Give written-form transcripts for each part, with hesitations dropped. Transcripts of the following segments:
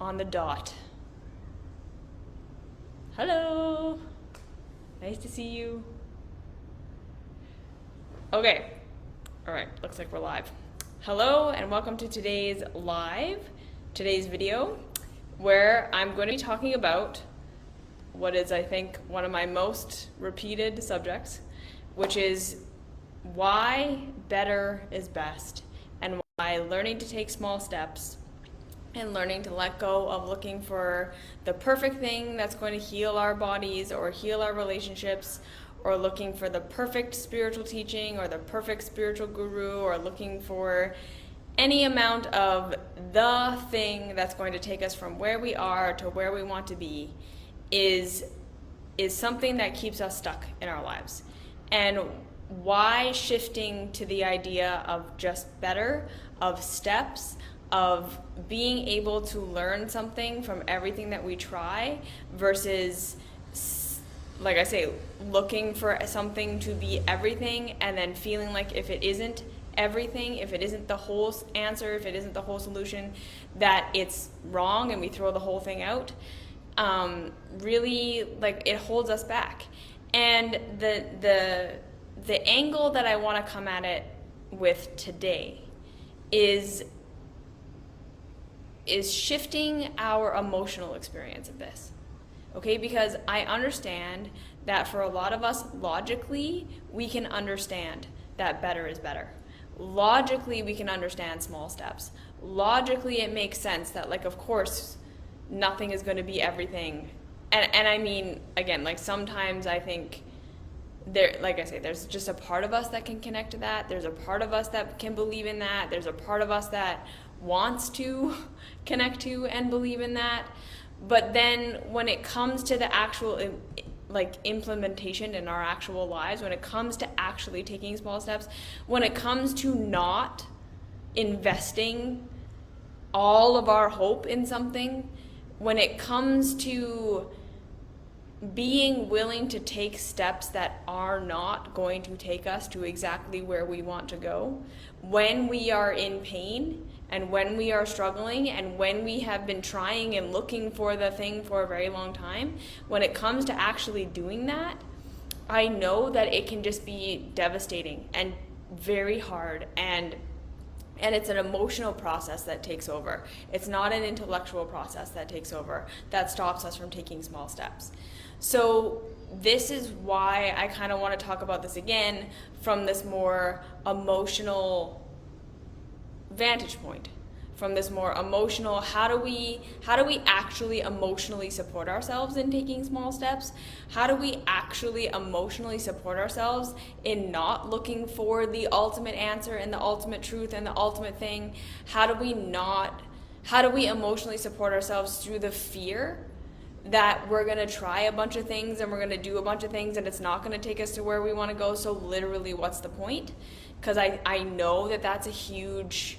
on the dot. Hello. Nice to see you. Okay. All right, looks like we're live. Hello and welcome to today's video, where I'm going to be talking about what is, I think, one of my most repeated subjects, which is why better is best, and why learning to take small steps and learning to let go of looking for the perfect thing that's going to heal our bodies or heal our relationships, or looking for the perfect spiritual teaching or the perfect spiritual guru, or looking for any amount of the thing that's going to take us from where we are to where we want to be is something that keeps us stuck in our lives. And why shifting to the idea of just better, of steps, of being able to learn something from everything that we try versus, like I say, looking for something to be everything and then feeling like if it isn't everything, if it isn't the whole answer, if it isn't the whole solution, that it's wrong and we throw the whole thing out. Really, like, it holds us back. And the angle that I want to come at it with today is shifting our emotional experience of this. Okay, because I understand that for a lot of us, logically, we can understand that better is better. Logically, we can understand small steps. Logically, it makes sense that, like, of course, nothing is going to be everything. And I mean, again, like, sometimes I think there, like I say, there's just a part of us that can connect to that. There's a part of us that can believe in that. There's a part of us that wants to connect to and believe in that. But then when it comes to the actual implementation in our actual lives, when it comes to actually taking small steps, when it comes to not investing all of our hope in something, when it comes to being willing to take steps that are not going to take us to exactly where we want to go, when we are in pain and when we are struggling and when we have been trying and looking for the thing for a very long time, when it comes to actually doing that, I know that it can just be devastating and very hard, and it's an emotional process that takes over. It's not an intellectual process that takes over, that stops us from taking small steps. So this is why I kind of want to talk about this again from this more emotional vantage point, from this more emotional, how do we actually emotionally support ourselves in taking small steps? How do we actually emotionally support ourselves in not looking for the ultimate answer and the ultimate truth and the ultimate thing? How do we emotionally support ourselves through the fear that we're going to try a bunch of things and we're going to do a bunch of things and it's not going to take us to where we want to go, so literally, what's the point? Because I know that that's a huge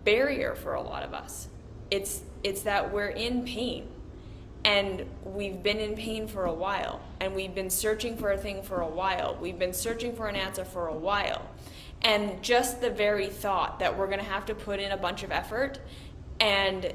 barrier for a lot of us. It's that we're in pain, and we've been in pain for a while, and we've been searching for a thing for a while. We've been searching for an answer for a while. And just the very thought that we're going to have to put in a bunch of effort and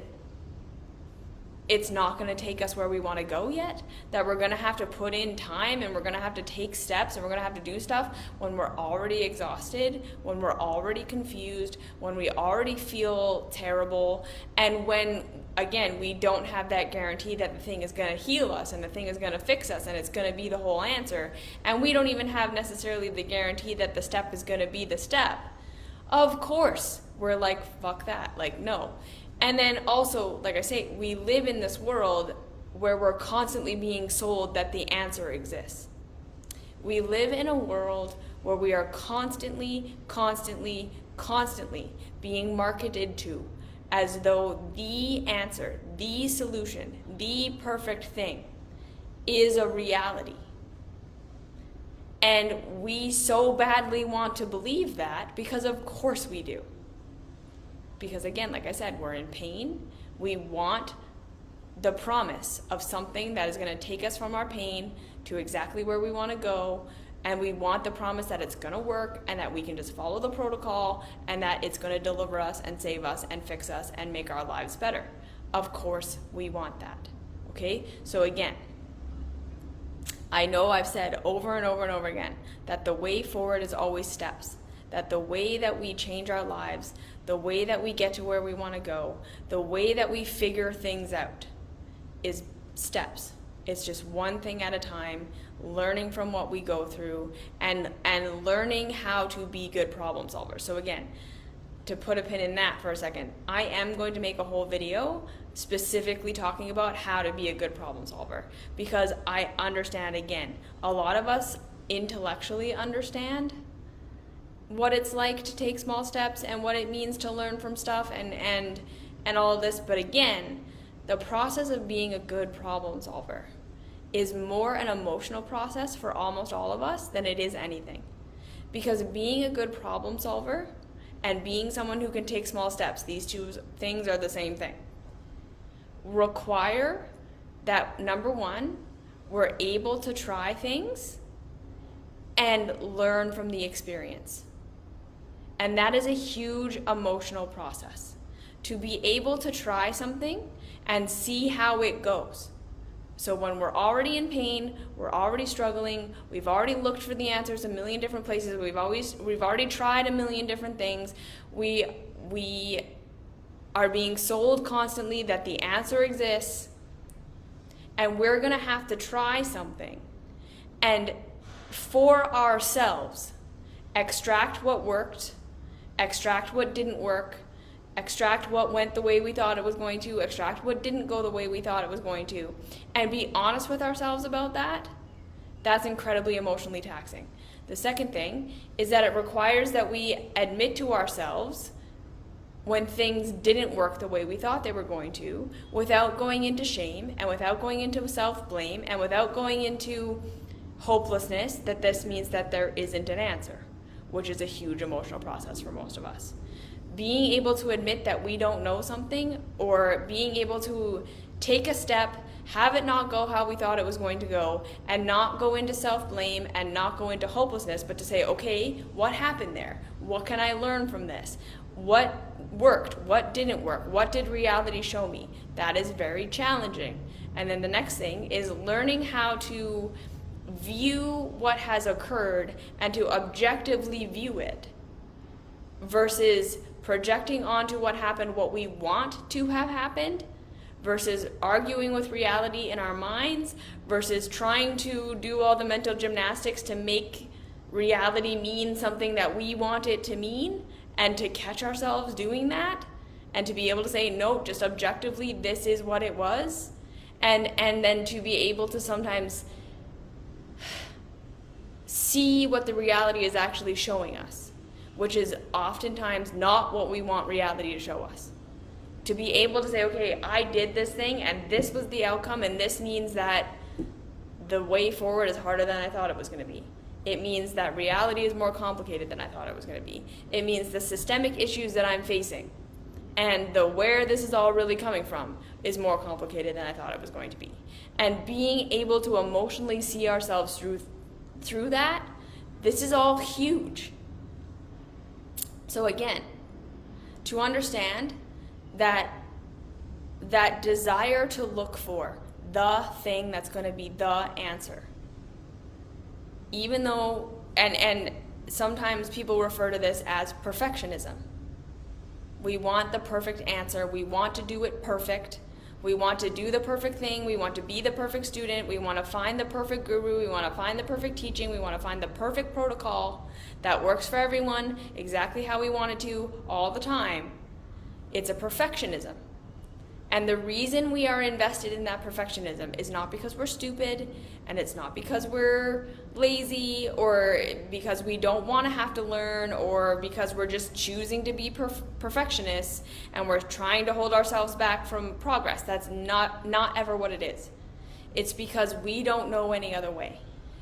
it's not going to take us where we want to go yet, that we're going to have to put in time and we're going to have to take steps and we're going to have to do stuff when we're already exhausted, when we're already confused, when we already feel terrible, and when, again, we don't have that guarantee that the thing is going to heal us and the thing is going to fix us and it's going to be the whole answer, and we don't even have necessarily the guarantee that the step is going to be the step. Of course, we're like, fuck that, like, no. And then also, like I say, we live in this world where we're constantly being sold that the answer exists. We live in a world where we are constantly being marketed to as though the answer, the solution, the perfect thing is a reality. And we so badly want to believe that because of course we do. Because again, like I said, we're in pain. We want the promise of something that is going to take us from our pain to exactly where we want to go. And we want the promise that it's going to work and that we can just follow the protocol and that it's going to deliver us and save us and fix us and make our lives better. Of course, we want that. Okay? So again, I know I've said over and over and over again that the way forward is always steps. That the way that we change our lives, the way that we get to where we want to go, the way that we figure things out is steps. It's just one thing at a time, learning from what we go through and learning how to be good problem solvers. So again, to put a pin in that for a second, I am going to make a whole video specifically talking about how to be a good problem solver, because I understand, again, a lot of us intellectually understand what it's like to take small steps and what it means to learn from stuff and all of this, but again, the process of being a good problem solver is more an emotional process for almost all of us than it is anything. Because being a good problem solver and being someone who can take small steps, these two things are the same thing, require that, number one, we're able to try things and learn from the experience. And that is a huge emotional process. To be able to try something and see how it goes. So when we're already in pain, we're already struggling, we've already looked for the answers a million different places, we've already tried a million different things, we are being sold constantly that the answer exists, and we're gonna have to try something and for ourselves extract what worked, extract what didn't work, extract what went the way we thought it was going to, extract what didn't go the way we thought it was going to, and be honest with ourselves about that. That's incredibly emotionally taxing. The second thing is that it requires that we admit to ourselves when things didn't work the way we thought they were going to, without going into shame and without going into self-blame and without going into hopelessness that this means that there isn't an answer, which is a huge emotional process for most of us. Being able to admit that we don't know something, or being able to take a step, have it not go how we thought it was going to go, and not go into self-blame and not go into hopelessness, but to say, okay, what happened there? What can I learn from this? What worked? What didn't work? What did reality show me? That is very challenging. And then the next thing is learning how to view what has occurred and to objectively view it versus projecting onto what happened what we want to have happened, versus arguing with reality in our minds, versus trying to do all the mental gymnastics to make reality mean something that we want it to mean, and to catch ourselves doing that, and to be able to say, no, just objectively, this is what it was, and then to be able to sometimes see what the reality is actually showing us, which is oftentimes not what we want reality to show us. To be able to say, okay, I did this thing and this was the outcome, and this means that the way forward is harder than I thought it was going to be. It means that reality is more complicated than I thought it was going to be. It means the systemic issues that I'm facing and the where this is all really coming from is more complicated than I thought it was going to be. And being able to emotionally see ourselves through that, this is all huge. So again, to understand that desire to look for the thing that's going to be the answer, even though, and sometimes people refer to this as perfectionism. We want the perfect answer. We want to do it perfect. We want to do the perfect thing. We want to be the perfect student. We want to find the perfect guru. We want to find the perfect teaching. We want to find the perfect protocol that works for everyone exactly how we want it to all the time. It's a perfectionism. And the reason we are invested in that perfectionism is not because we're stupid, and it's not because we're lazy, or because we don't want to have to learn, or because we're just choosing to be perfectionists and we're trying to hold ourselves back from progress. That's not ever what it is. It's because we don't know any other way.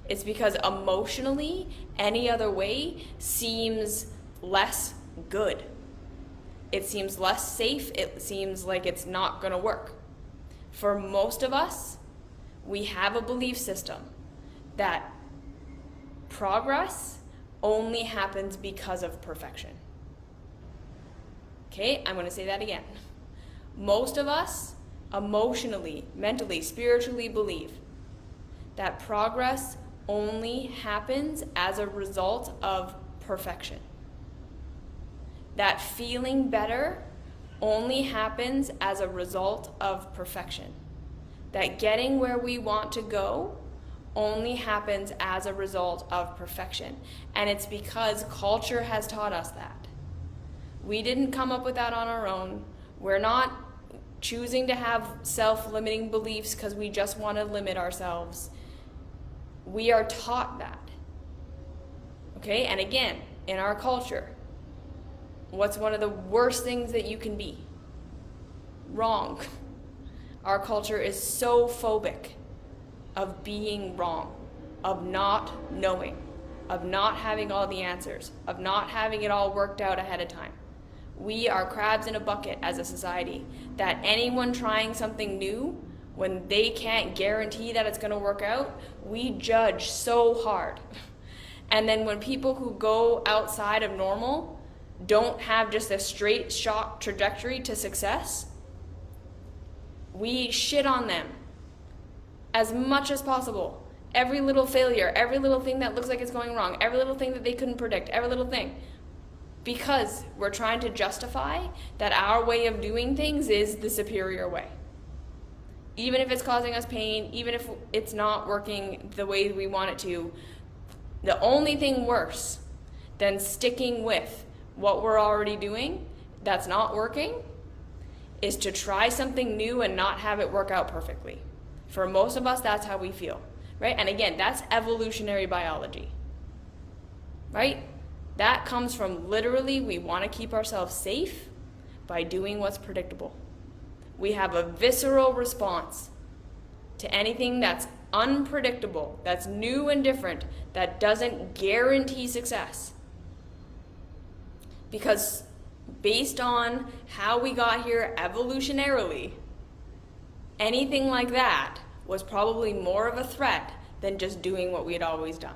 It's because emotionally, any other way seems less good. It seems less safe. It seems like it's not going to work. For most of us, we have a belief system that progress only happens because of perfection. Okay, I'm going to say that again. Most of us emotionally, mentally, spiritually believe that progress only happens as a result of perfection. That feeling better only happens as a result of perfection. That getting where we want to go only happens as a result of perfection. And it's because culture has taught us that. We didn't come up with that on our own. We're not choosing to have self-limiting beliefs because we just want to limit ourselves. We are taught that. Okay? And again, in our culture, what's one of the worst things that you can be? Wrong. Our culture is so phobic of being wrong, of not knowing, of not having all the answers, of not having it all worked out ahead of time. We are crabs in a bucket as a society, that anyone trying something new, when they can't guarantee that it's going to work out, we judge so hard. And then when people who go outside of normal don't have just a straight shot trajectory to success, we shit on them as much as possible. Every little failure, every little thing that looks like it's going wrong, every little thing that they couldn't predict, every little thing. Because we're trying to justify that our way of doing things is the superior way. Even if it's causing us pain, even if it's not working the way we want it to, the only thing worse than sticking with what we're already doing that's not working is to try something new and not have it work out perfectly. For most of us, that's how we feel, right? And again, that's evolutionary biology, right? That comes from literally, we want to keep ourselves safe by doing what's predictable. We have a visceral response to anything that's unpredictable, that's new and different, that doesn't guarantee success. Because based on how we got here evolutionarily, anything like that was probably more of a threat than just doing what we had always done.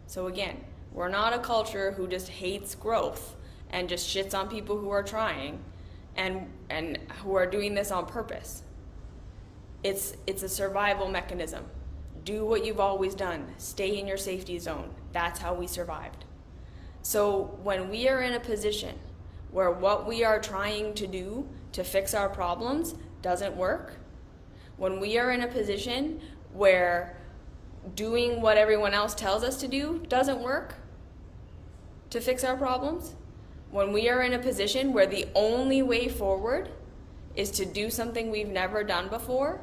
So again, we're not a culture who just hates growth and just shits on people who are trying and who are doing this on purpose. It's a survival mechanism. Do what you've always done. Stay in your safety zone. That's how we survived. So when we are in a position where what we are trying to do to fix our problems doesn't work, when we are in a position where doing what everyone else tells us to do doesn't work to fix our problems, when we are in a position where the only way forward is to do something we've never done before,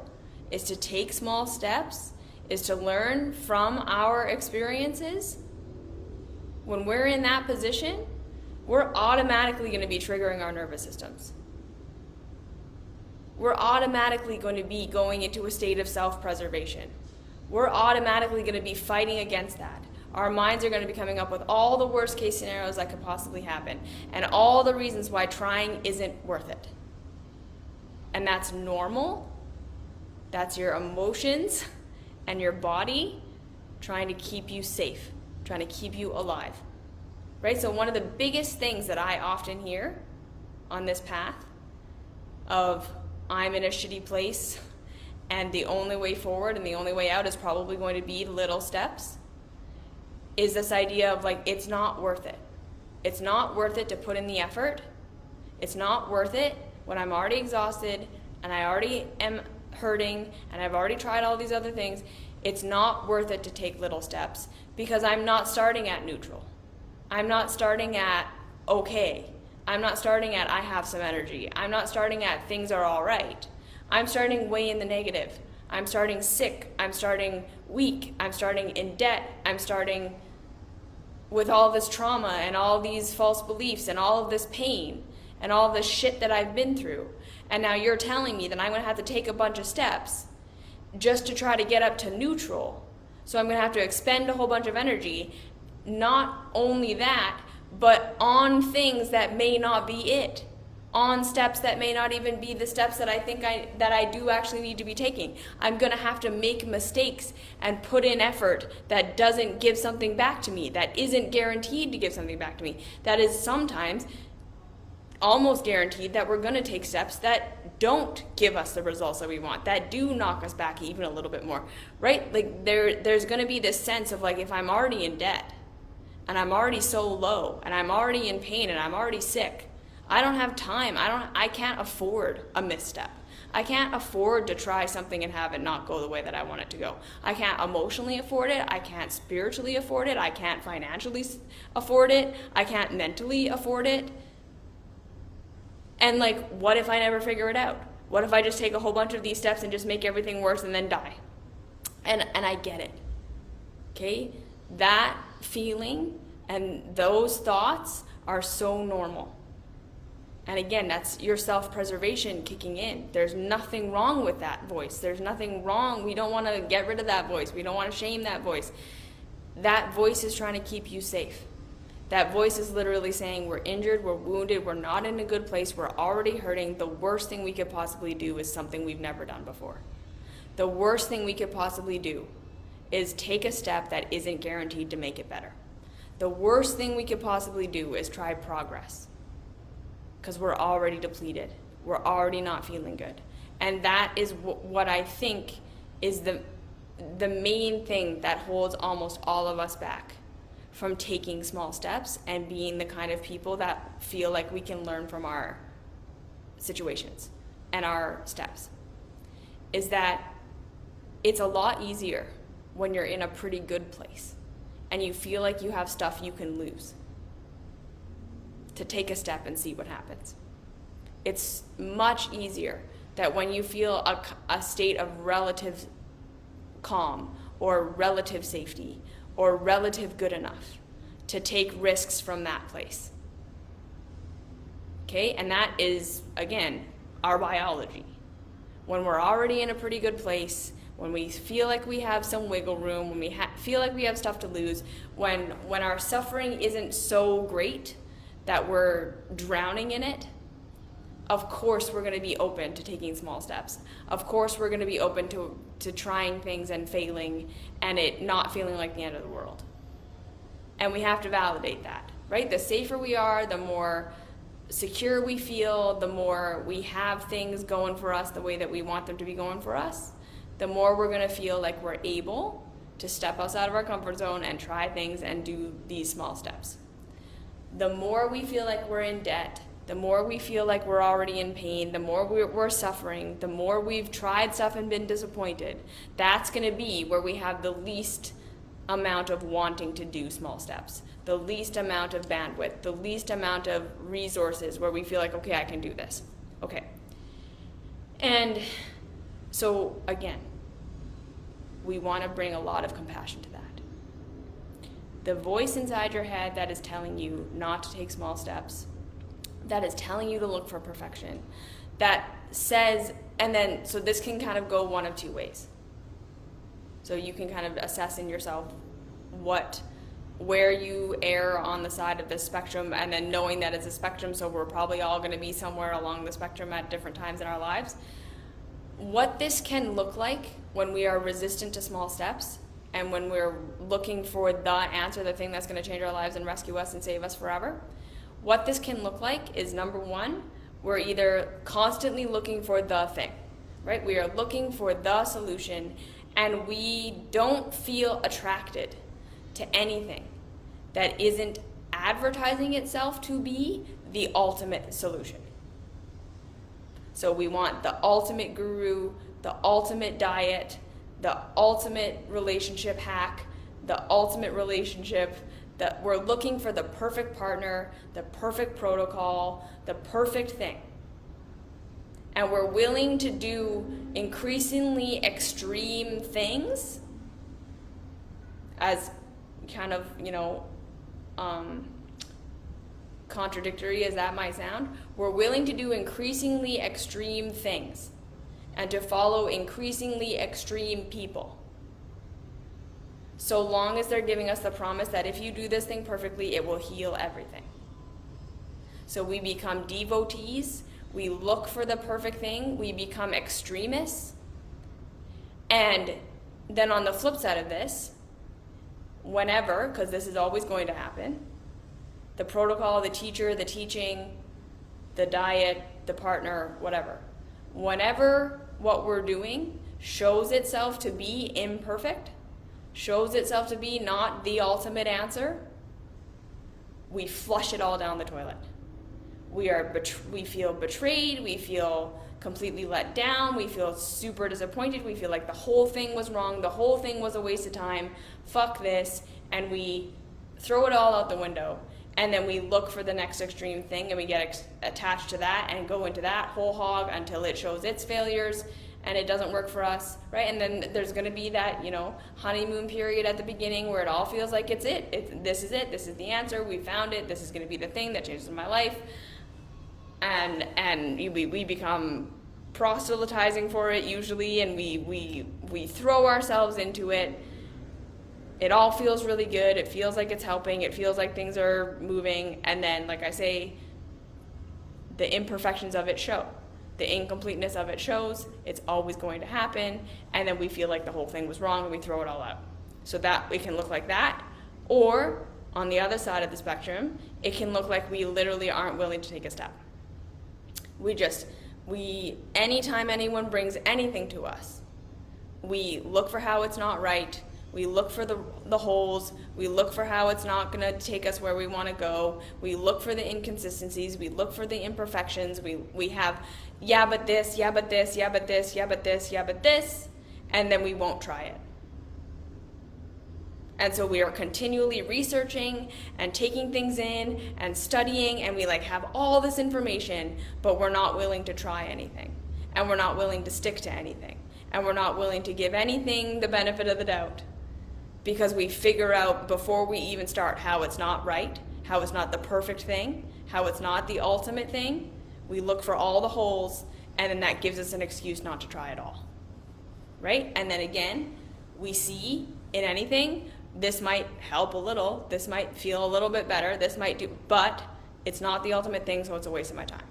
is to take small steps, is to learn from our experiences, when we're in that position, we're automatically going to be triggering our nervous systems. We're automatically going to be going into a state of self-preservation. We're automatically going to be fighting against that. Our minds are going to be coming up with all the worst case scenarios that could possibly happen and all the reasons why trying isn't worth it. And that's normal. That's your emotions and your body trying to keep you safe, trying to keep you alive. Right? So one of the biggest things that I often hear on this path of I'm in a shitty place and the only way forward and the only way out is probably going to be little steps is this idea of like, it's not worth it. It's not worth it to put in the effort. It's not worth it when I'm already exhausted and I already am hurting and I've already tried all these other things. It's not worth it to take little steps because I'm not starting at neutral. I'm not starting at okay. I'm not starting at I have some energy. I'm not starting at things are all right. I'm starting way in the negative. I'm starting sick. I'm starting weak. I'm starting in debt. I'm starting with all this trauma and all these false beliefs and all of this pain and all this shit that I've been through. And now you're telling me that I'm going to have to take a bunch of steps just to try to get up to neutral. So I'm going to have to expend a whole bunch of energy. Not only that, but on things that may not be it. On steps that may not even be the steps that I think that I do actually need to be taking. I'm going to have to make mistakes and put in effort that doesn't give something back to me, that isn't guaranteed to give something back to me, that is sometimes almost guaranteed that we're going to take steps that don't give us the results that we want, that do knock us back even a little bit more, right? Like there's going to be this sense of like, if I'm already in debt and I'm already so low and I'm already in pain and I'm already sick, I don't have time. I can't afford a misstep. I can't afford to try something and have it not go the way that I want it to go. I can't emotionally afford it. I can't spiritually afford it. I can't financially afford it. I can't mentally afford it. And like, what if I never figure it out? What if I just take a whole bunch of these steps and just make everything worse and then die? And I get it. Okay? That feeling and those thoughts are so normal. And again, that's your self-preservation kicking in. There's nothing wrong with that voice. There's nothing wrong. We don't want to get rid of that voice. We don't want to shame that voice. That voice is trying to keep you safe. That voice is literally saying, we're injured, we're wounded, we're not in a good place, we're already hurting. The worst thing we could possibly do is something we've never done before. The worst thing we could possibly do is take a step that isn't guaranteed to make it better. The worst thing we could possibly do is try progress. Because we're already depleted. We're already not feeling good. And that is what I think is the main thing that holds almost all of us back from taking small steps and being the kind of people that feel like we can learn from our situations and our steps. Is that it's a lot easier when you're in a pretty good place and you feel like you have stuff you can lose, to take a step and see what happens. It's much easier that when you feel a state of relative calm or relative safety or relative good enough to take risks from that place. Okay, and that is, again, our biology. When we're already in a pretty good place, when we feel like we have some wiggle room, when we feel like we have stuff to lose, when our suffering isn't so great that we're drowning in it, of course we're going to be open to taking small steps. Of course we're going to be open to trying things and failing and it not feeling like the end of the world. And we have to validate that, right? The safer we are, the more secure we feel, the more we have things going for us the way that we want them to be going for us, the more we're going to feel like we're able to step outside of our comfort zone and try things and do these small steps. The more we feel like we're in debt, the more we feel like we're already in pain, the more we're suffering, the more we've tried stuff and been disappointed, that's going to be where we have the least amount of wanting to do small steps, the least amount of bandwidth, the least amount of resources where we feel like, okay, I can do this. Okay. And so, again, we want to bring a lot of compassion to that. The voice inside your head that is telling you not to take small steps, that is telling you to look for perfection, that says, and then, so this can kind of go one of two ways. So you can kind of assess in yourself where you err on the side of the spectrum, and then knowing that it's a spectrum, so we're probably all going to be somewhere along the spectrum at different times in our lives. What this can look like when we are resistant to small steps and when we're looking for the answer, the thing that's going to change our lives and rescue us and save us forever, what this can look like is, number one, we're either constantly looking for the thing, right? We are looking for the solution, and we don't feel attracted to anything that isn't advertising itself to be the ultimate solution. So we want the ultimate guru, the ultimate diet, the ultimate relationship hack, the ultimate relationship, that we're looking for the perfect partner, the perfect protocol, the perfect thing. And we're willing to do increasingly extreme things, as kind of, contradictory as that might sound. We're willing to do increasingly extreme things and to follow increasingly extreme people, so long as they're giving us the promise that if you do this thing perfectly, it will heal everything. So we become devotees, we look for the perfect thing, we become extremists, and then on the flip side of this, whenever, because this is always going to happen, the protocol, the teacher, the teaching the diet, the partner, whatever. Whenever what we're doing shows itself to be imperfect, shows itself to be not the ultimate answer, we flush it all down the toilet. We feel betrayed, we feel completely let down, we feel super disappointed, we feel like the whole thing was wrong, the whole thing was a waste of time, fuck this, and we throw it all out the window. And then we look for the next extreme thing and we get attached to that and go into that whole hog until it shows its failures and it doesn't work for us, right? And then there's going to be that, honeymoon period at the beginning where it all feels like this is the answer, we found it, this is going to be the thing that changes my life. And we become proselytizing for it usually, and we throw ourselves into it. It all feels really good. It feels like it's helping. It feels like things are moving. And then, like I say, the imperfections of it show. The incompleteness of it shows. It's always going to happen. And then we feel like the whole thing was wrong and we throw it all out. So that it can look like that. Or, on the other side of the spectrum, it can look like we literally aren't willing to take a step. Anytime anyone brings anything to us, we look for how it's not right. We look for the holes. We look for how it's not going to take us where we want to go. We look for the inconsistencies. We look for the imperfections. We have, yeah, but this, yeah, but this, yeah, but this, yeah, but this, yeah, but this, and then we won't try it. And so we are continually researching and taking things in and studying, and we have all this information, but we're not willing to try anything. And we're not willing to stick to anything. And we're not willing to give anything the benefit of the doubt. Because we figure out before we even start how it's not right, how it's not the perfect thing, how it's not the ultimate thing. We look for all the holes, and then that gives us an excuse not to try at all. Right? And then again, we see in anything, this might help a little, this might feel a little bit better, this might do, but it's not the ultimate thing, so it's a waste of my time.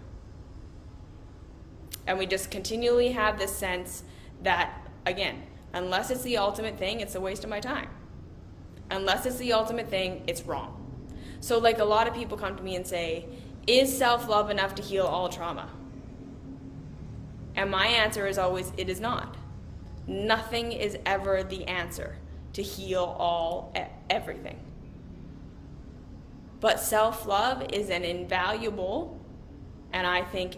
And we just continually have this sense that, again, unless it's the ultimate thing, it's a waste of my time. Unless it's the ultimate thing, it's wrong. So a lot of people come to me and say, is self-love enough to heal all trauma? And my answer is always, it is not. Nothing is ever the answer to heal everything. But self-love is an invaluable, and I think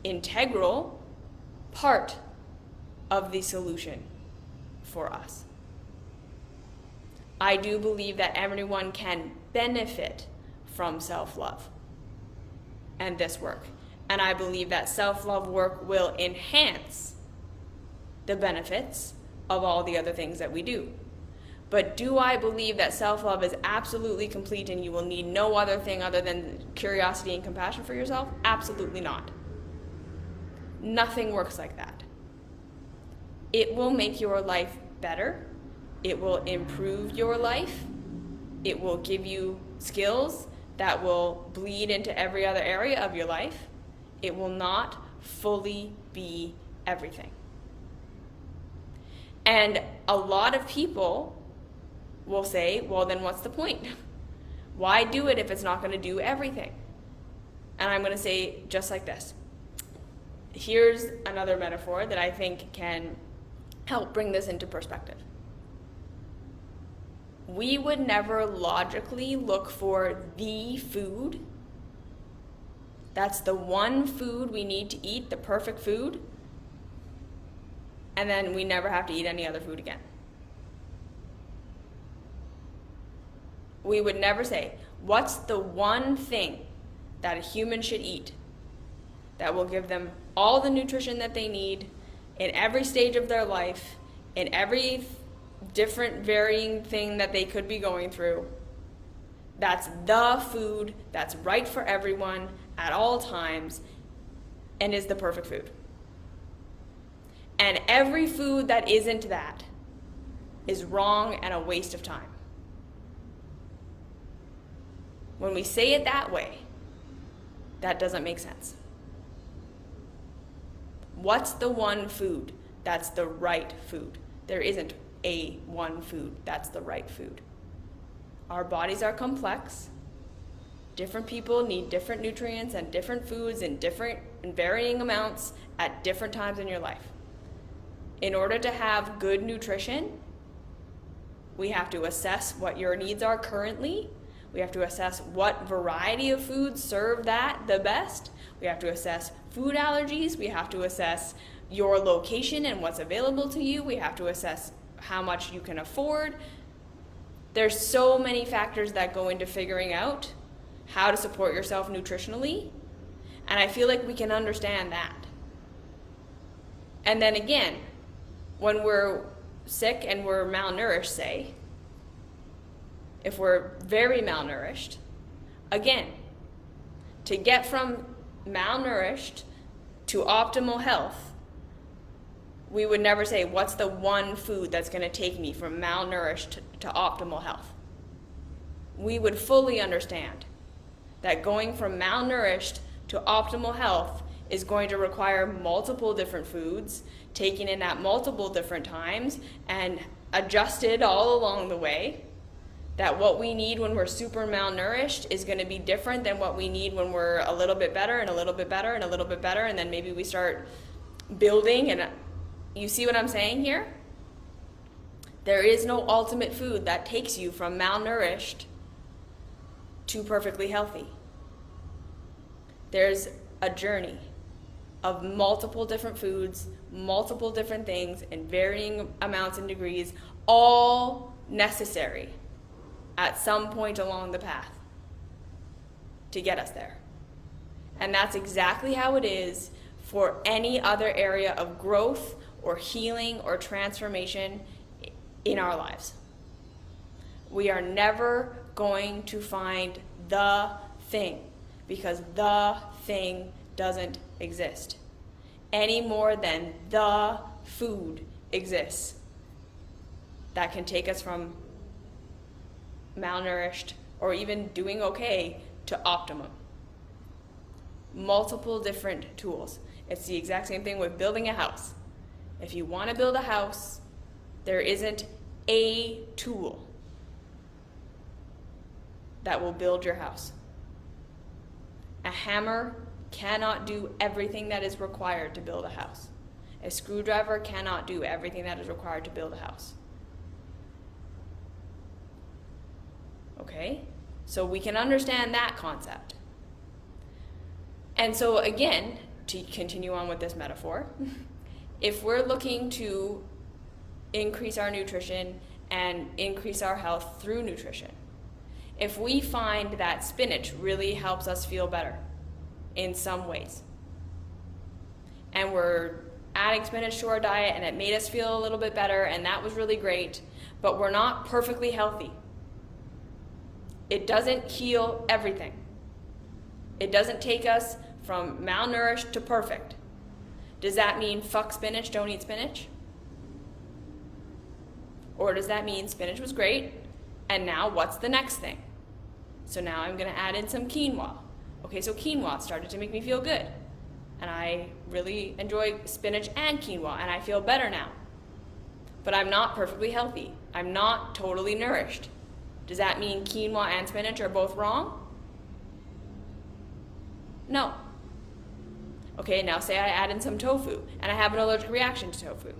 integral, part of the solution for us. I do believe that everyone can benefit from self-love and this work. And I believe that self-love work will enhance the benefits of all the other things that we do. But do I believe that self-love is absolutely complete and you will need no other thing other than curiosity and compassion for yourself? Absolutely not. Nothing works like that. It will make your life better. It will improve your life. It will give you skills that will bleed into every other area of your life. It will not fully be everything. And a lot of people will say, well, then what's the point? Why do it if it's not going to do everything? And I'm going to say just like this. Here's another metaphor that I think can help bring this into perspective. We would never logically look for the food. That's the one food we need to eat, the perfect food. And then we never have to eat any other food again. We would never say, what's the one thing that a human should eat that will give them all the nutrition that they need in every stage of their life, in every different varying thing that they could be going through. That's the food that's right for everyone at all times and is the perfect food. And every food that isn't that is wrong and a waste of time. When we say it that way, that doesn't make sense. What's the one food that's the right food? There isn't a one food that's the right food. Our bodies are complex. Different people need different nutrients and different foods in different and varying amounts at different times in your life. In order to have good nutrition, we have to assess what your needs are currently. We have to assess what variety of foods serve that the best. We have to assess food allergies. We have to assess your location and what's available to you. We have to assess how much you can afford. There's so many factors that go into figuring out how to support yourself nutritionally, and I feel like we can understand that. And then again, when we're sick and we're malnourished, say, if we're very malnourished, again, to get from malnourished to optimal health, we would never say, what's the one food that's going to take me from malnourished to optimal health? We would fully understand that going from malnourished to optimal health is going to require multiple different foods, taken in at multiple different times, and adjusted all along the way. That what we need when we're super malnourished is going to be different than what we need when we're a little bit better and a little bit better and a little bit better, and then maybe we start building. And you see what I'm saying here? There is no ultimate food that takes you from malnourished to perfectly healthy. There's a journey of multiple different foods, multiple different things in varying amounts and degrees, all necessary at some point along the path to get us there. And that's exactly how it is for any other area of growth or healing or transformation in our lives. We are never going to find the thing, because the thing doesn't exist any more than the food exists that can take us from malnourished or even doing okay to optimum. Multiple different tools. It's the exact same thing with building a house. If you want to build a house, there isn't a tool that will build your house. A hammer cannot do everything that is required to build a house. A screwdriver cannot do everything that is required to build a house. Okay? So we can understand that concept. And so again, to continue on with this metaphor, if we're looking to increase our nutrition and increase our health through nutrition, if we find that spinach really helps us feel better in some ways, and we're adding spinach to our diet and it made us feel a little bit better and that was really great, but we're not perfectly healthy, it doesn't heal everything. It doesn't take us from malnourished to perfect. Does that mean fuck spinach, don't eat spinach? Or does that mean spinach was great, and now what's the next thing? So now I'm going to add in some quinoa. Okay, so quinoa started to make me feel good. And I really enjoy spinach and quinoa, and I feel better now. But I'm not perfectly healthy. I'm not totally nourished. Does that mean quinoa and spinach are both wrong? No. Okay, now say I add in some tofu, and I have an allergic reaction to tofu.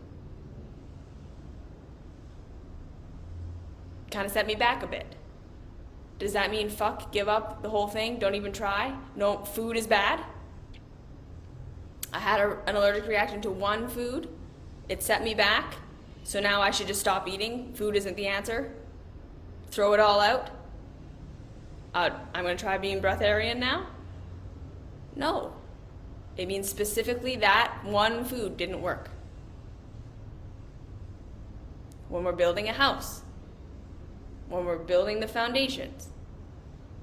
Kind of set me back a bit. Does that mean fuck, give up the whole thing, don't even try? No, food is bad? I had an allergic reaction to one food. It set me back. So now I should just stop eating? Food isn't the answer? Throw it all out? I'm going to try being breatharian now? No. It means specifically that one food didn't work. When we're building a house, when we're building the foundations,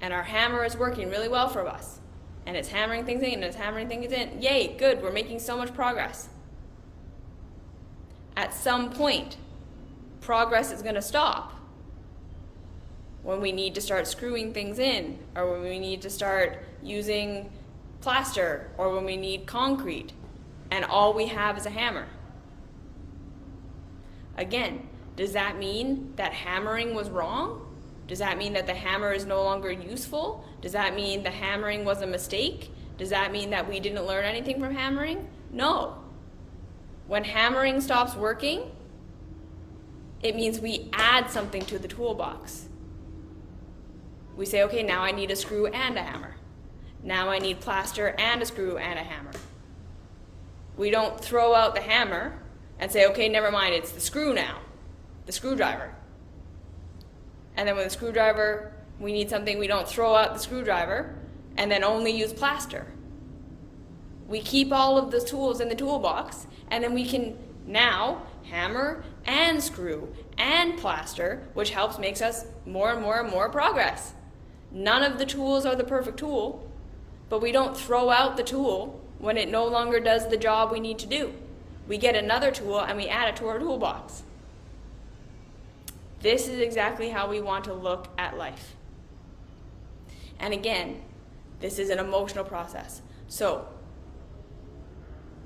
and our hammer is working really well for us, and it's hammering things in, and it's hammering things in, yay, good, we're making so much progress. At some point, progress is going to stop when we need to start screwing things in, or when we need to start using plaster, or when we need concrete, and all we have is a hammer. Again, does that mean that hammering was wrong? Does that mean that the hammer is no longer useful? Does that mean the hammering was a mistake? Does that mean that we didn't learn anything from hammering? No. When hammering stops working, it means we add something to the toolbox. We say, okay, now I need a screw and a hammer. Now I need plaster and a screw and a hammer. We don't throw out the hammer and say, okay, never mind, it's the screw now, the screwdriver. And then with the screwdriver, we need something, we don't throw out the screwdriver and then only use plaster. We keep all of the tools in the toolbox, and then we can now hammer and screw and plaster, which makes us more and more and more progress. None of the tools are the perfect tool, but we don't throw out the tool when it no longer does the job we need to do. We get another tool and we add it to our toolbox. This is exactly how we want to look at life. And again, this is an emotional process. So,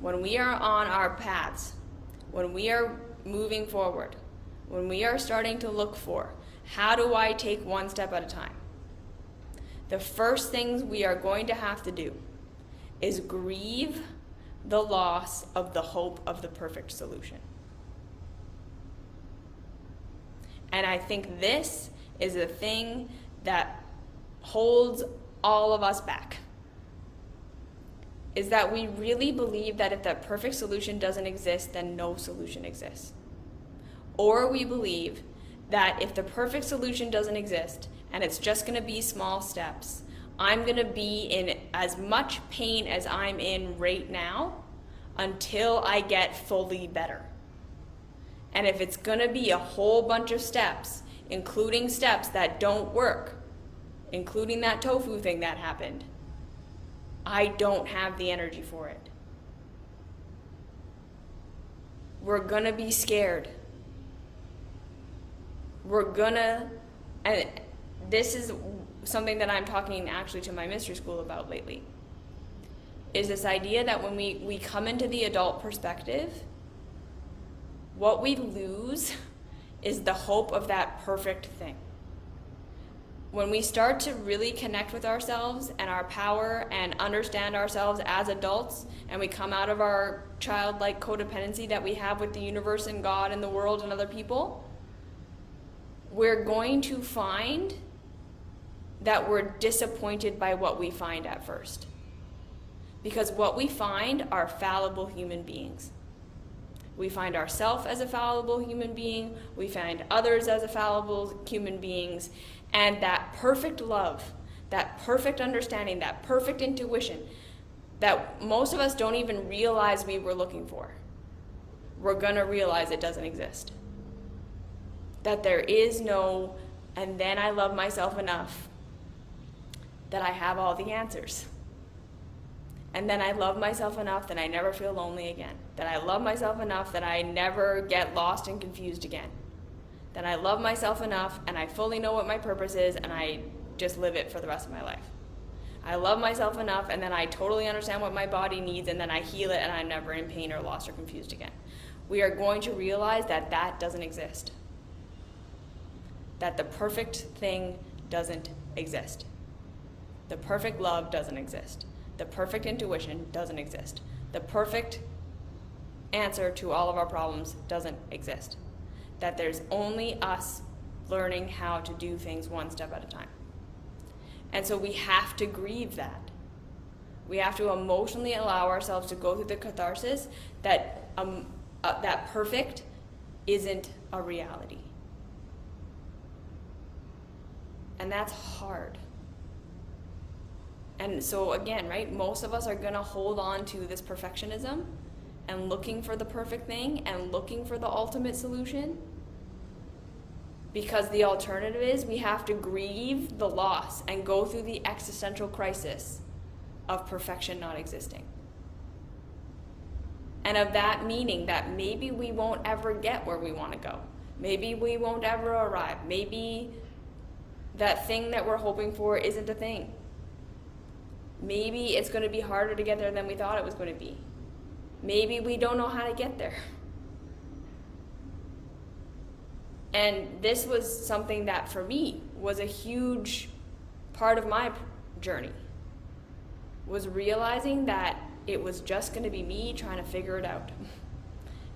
when we are on our paths, when we are moving forward, when we are starting to look for, how do I take one step at a time? The first things we are going to have to do is grieve the loss of the hope of the perfect solution. And I think this is the thing that holds all of us back. Is that we really believe that if that perfect solution doesn't exist, then no solution exists. Or we believe that if the perfect solution doesn't exist, and it's just going to be small steps, I'm going to be in as much pain as I'm in right now until I get fully better. And if it's going to be a whole bunch of steps, including steps that don't work, including that tofu thing that happened, I don't have the energy for it. We're gonna be scared. And this is something that I'm talking actually to my mystery school about lately, is this idea that when we come into the adult perspective, what we lose is the hope of that perfect thing. When we start to really connect with ourselves and our power and understand ourselves as adults, and we come out of our childlike codependency that we have with the universe and God and the world and other people, we're going to find that we're disappointed by what we find at first. Because what we find are fallible human beings. We find ourselves as a fallible human being, we find others as a fallible human beings, and that perfect love, that perfect understanding, that perfect intuition that most of us don't even realize we were looking for, we're gonna realize it doesn't exist. That there is no, and then I love myself enough that I have all the answers. And then I love myself enough that I never feel lonely again. That I love myself enough that I never get lost and confused again. That I love myself enough and I fully know what my purpose is and I just live it for the rest of my life. I love myself enough and then I totally understand what my body needs and then I heal it and I'm never in pain or lost or confused again. We are going to realize that that doesn't exist. That the perfect thing doesn't exist. The perfect love doesn't exist. The perfect intuition doesn't exist. The perfect answer to all of our problems doesn't exist. That there's only us learning how to do things one step at a time. And so we have to grieve that. We have to emotionally allow ourselves to go through the catharsis that that perfect isn't a reality. And that's hard. And so again, right, most of us are gonna hold on to this perfectionism and looking for the perfect thing and looking for the ultimate solution, because the alternative is we have to grieve the loss and go through the existential crisis of perfection not existing. And of that meaning that maybe we won't ever get where we want to go. Maybe we won't ever arrive. Maybe that thing that we're hoping for isn't a thing. Maybe it's going to be harder to get there than we thought it was going to be. Maybe we don't know how to get there. And this was something that for me was a huge part of my journey, was realizing that it was just going to be me trying to figure it out.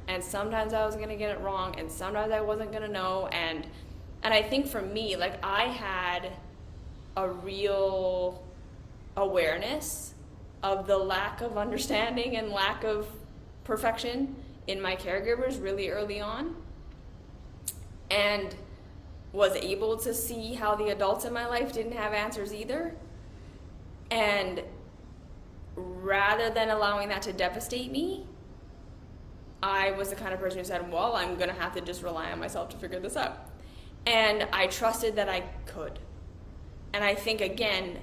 And sometimes I was going to get it wrong, and sometimes I wasn't going to know. And I think for me, like, I had a real awareness of the lack of understanding and lack of perfection in my caregivers really early on, and was able to see how the adults in my life didn't have answers either. And rather than allowing that to devastate me, I was the kind of person who said, well, I'm going to have to just rely on myself to figure this out. And I trusted that I could. And I think, again,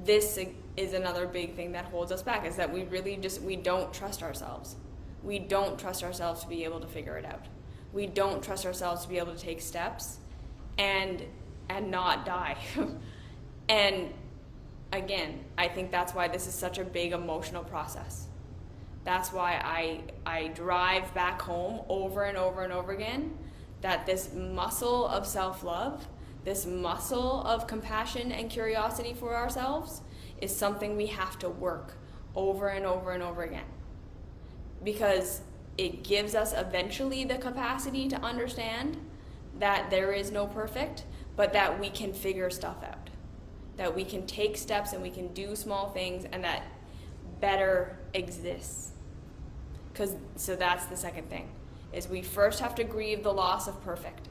this is another big thing that holds us back, is that we don't trust ourselves. We don't trust ourselves to be able to figure it out. We don't trust ourselves to be able to take steps and not die. And again, I think that's why this is such a big emotional process. That's why I drive back home over and over and over again that this muscle of self-love, this muscle of compassion and curiosity for ourselves, is something we have to work over and over and over again. Because it gives us eventually the capacity to understand that there is no perfect, but that we can figure stuff out. That we can take steps and we can do small things, and that better exists. So that's the second thing, is we first have to grieve the loss of perfect.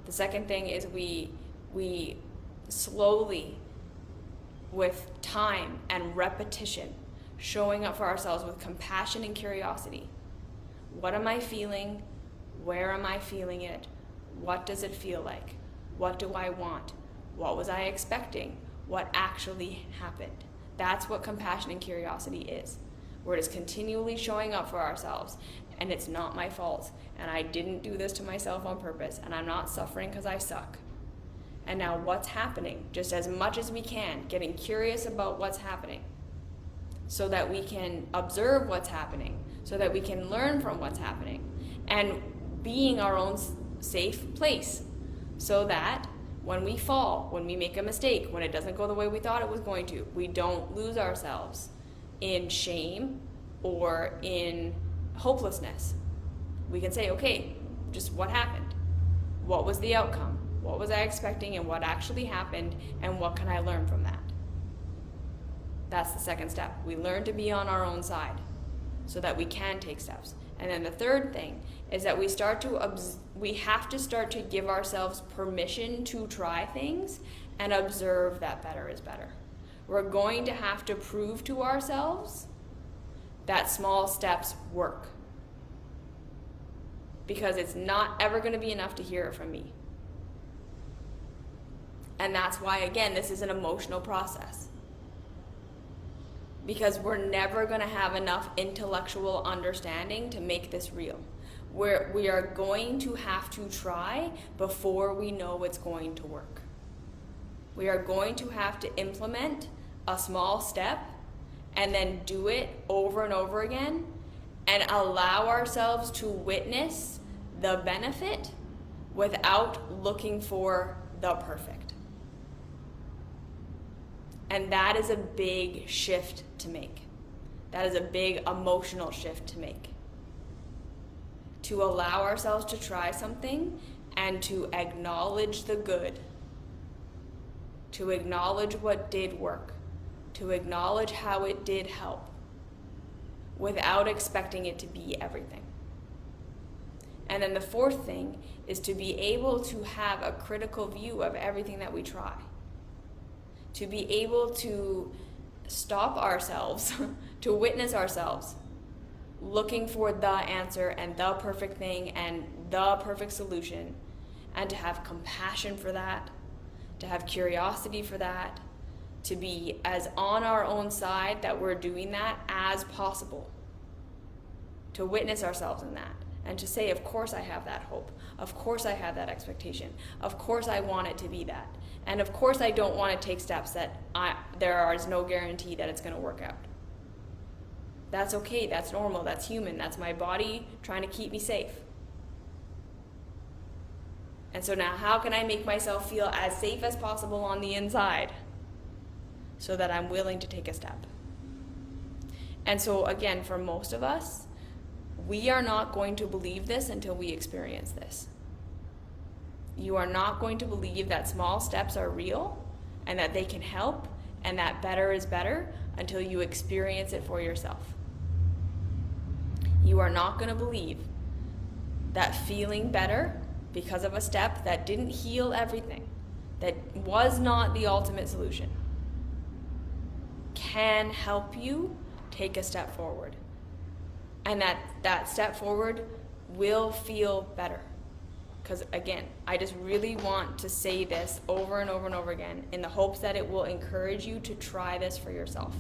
The second thing is we slowly, with time and repetition, showing up for ourselves with compassion and curiosity. What am I feeling? Where am I feeling it? What does it feel like? What do I want? What was I expecting? What actually happened? That's what compassion and curiosity is. We're just continually showing up for ourselves, and it's not my fault, and I didn't do this to myself on purpose, and I'm not suffering because I suck. And now what's happening? Just as much as we can, getting curious about what's happening, so that we can observe what's happening, so that we can learn from what's happening, and being our own safe place, so that when we fall, when we make a mistake, when it doesn't go the way we thought it was going to, we don't lose ourselves in shame or in hopelessness. We can say, okay, just what happened? What was the outcome? What was I expecting, and what actually happened, and what can I learn from that? That's the second step. We learn to be on our own side so that we can take steps. And then the third thing is that we have to start to give ourselves permission to try things and observe that better is better. We're going to have to prove to ourselves that small steps work, because it's not ever going to be enough to hear it from me. And that's why, again, this is an emotional process. Because we're never going to have enough intellectual understanding to make this real. We are going to have to try before we know it's going to work. We are going to have to implement a small step and then do it over and over again, and allow ourselves to witness the benefit without looking for the perfect. And that is a big shift to make. That is a big emotional shift to make. To allow ourselves to try something and to acknowledge the good. To acknowledge what did work. To acknowledge how it did help. Without expecting it to be everything. And then the fourth thing is to be able to have a critical view of everything that we try. To be able to stop ourselves, to witness ourselves, looking for the answer and the perfect thing and the perfect solution, and to have compassion for that, to have curiosity for that, to be as on our own side that we're doing that as possible, to witness ourselves in that, and to say, of course I have that hope, of course I have that expectation, of course I want it to be that. And of course I don't want to take steps that there is no guarantee that it's going to work out. That's okay, that's normal, that's human, that's my body trying to keep me safe. And so now how can I make myself feel as safe as possible on the inside so that I'm willing to take a step? And so again, for most of us, we are not going to believe this until we experience this. You are not going to believe that small steps are real and that they can help and that better is better until you experience it for yourself. You are not going to believe that feeling better because of a step that didn't heal everything, that was not the ultimate solution, can help you take a step forward. And that step forward will feel better. Because again, I just really want to say this over and over and over again in the hopes that it will encourage you to try this for yourself.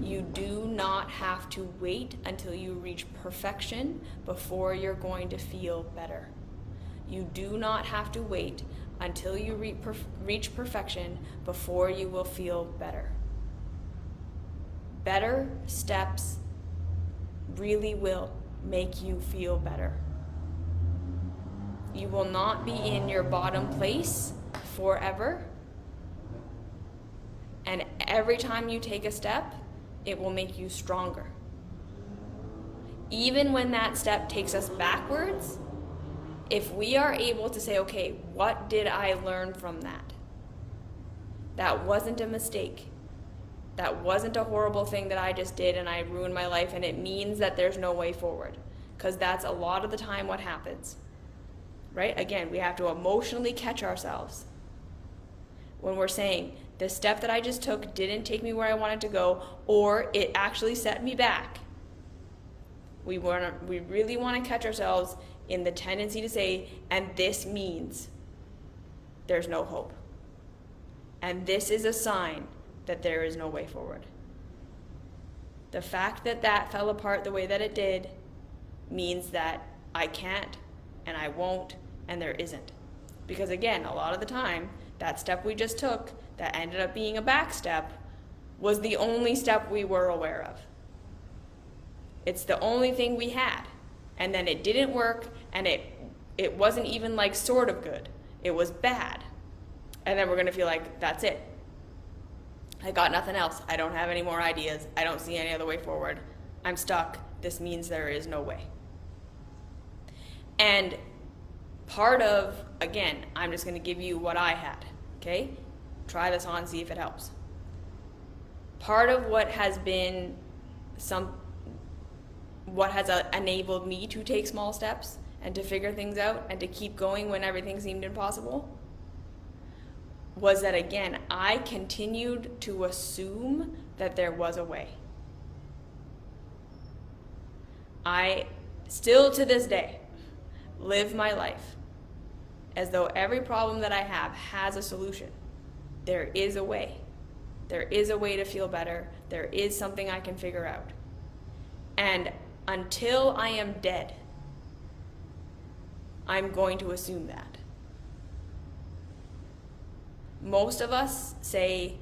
You do not have to wait until you reach perfection before you're going to feel better. You do not have to wait until you reach perfection before you will feel better. Better steps really will make you feel better. You will not be in your bottom place forever. And every time you take a step, it will make you stronger. Even when that step takes us backwards, if we are able to say, okay, what did I learn from that? That wasn't a mistake. That wasn't a horrible thing that I just did and I ruined my life, and it means that there's no way forward. Because that's a lot of the time what happens. Right? Again, we have to emotionally catch ourselves when we're saying, the step that I just took didn't take me where I wanted to go, or it actually set me back. We really want to catch ourselves in the tendency to say, and this means there's no hope. And this is a sign that there is no way forward. The fact that that fell apart the way that it did means that I can't, and I won't, and there isn't. Because again, a lot of the time, that step we just took that ended up being a back step was the only step we were aware of. It's the only thing we had. And then it didn't work, and it wasn't even like sort of good. It was bad. And then we're gonna feel like, that's it. I got nothing else. I don't have any more ideas. I don't see any other way forward. I'm stuck. This means there is no way. And part of, again, I'm just going to give you what I had, okay? Try this on, see if it helps. Part of what has been what has enabled me to take small steps and to figure things out and to keep going when everything seemed impossible was that, again, I continued to assume that there was a way. I still to this day live my life as though every problem that I have has a solution. There is a way. There is a way to feel better. There is something I can figure out. And until I am dead, I'm going to assume that. Most of us say,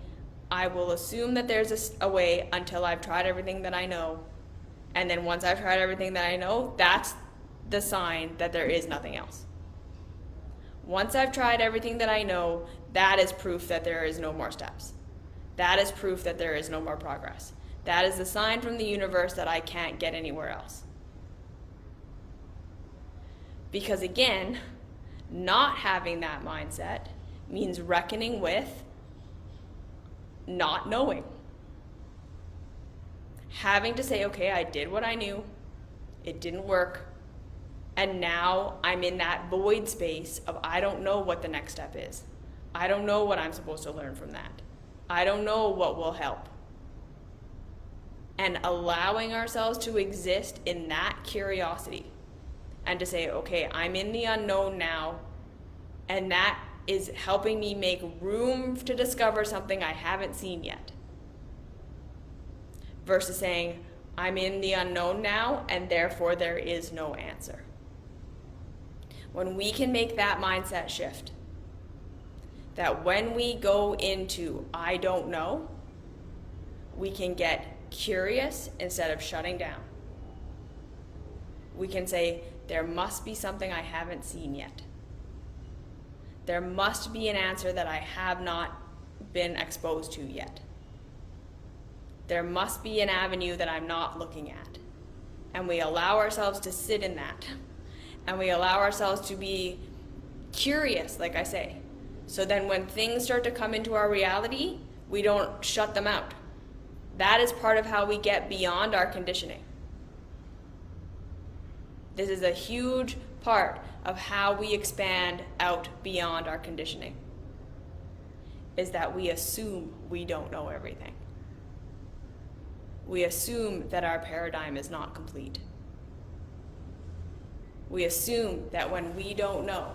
I will assume that there's a way until I've tried everything that I know. And then once I've tried everything that I know, that's the sign that there is nothing else. Once I've tried everything that I know, that is proof that there is no more steps. That is proof that there is no more progress. That is the sign from the universe that I can't get anywhere else. Because again, not having that mindset means reckoning with not knowing. Having to say, okay, I did what I knew, it didn't work, and now I'm in that void space of I don't know what the next step is. I don't know what I'm supposed to learn from that. I don't know what will help. And allowing ourselves to exist in that curiosity and to say, okay, I'm in the unknown now, and that is helping me make room to discover something I haven't seen yet. Versus saying, I'm in the unknown now, and therefore there is no answer. When we can make that mindset shift, that when we go into I don't know, we can get curious instead of shutting down. We can say, there must be something I haven't seen yet. There must be an answer that I have not been exposed to yet. There must be an avenue that I'm not looking at. And we allow ourselves to sit in that. And we allow ourselves to be curious, like I say. So then when things start to come into our reality, we don't shut them out. That is part of how we get beyond our conditioning. This is a huge part of how we expand out beyond our conditioning, is that we assume we don't know everything. We assume that our paradigm is not complete. We assume that when we don't know,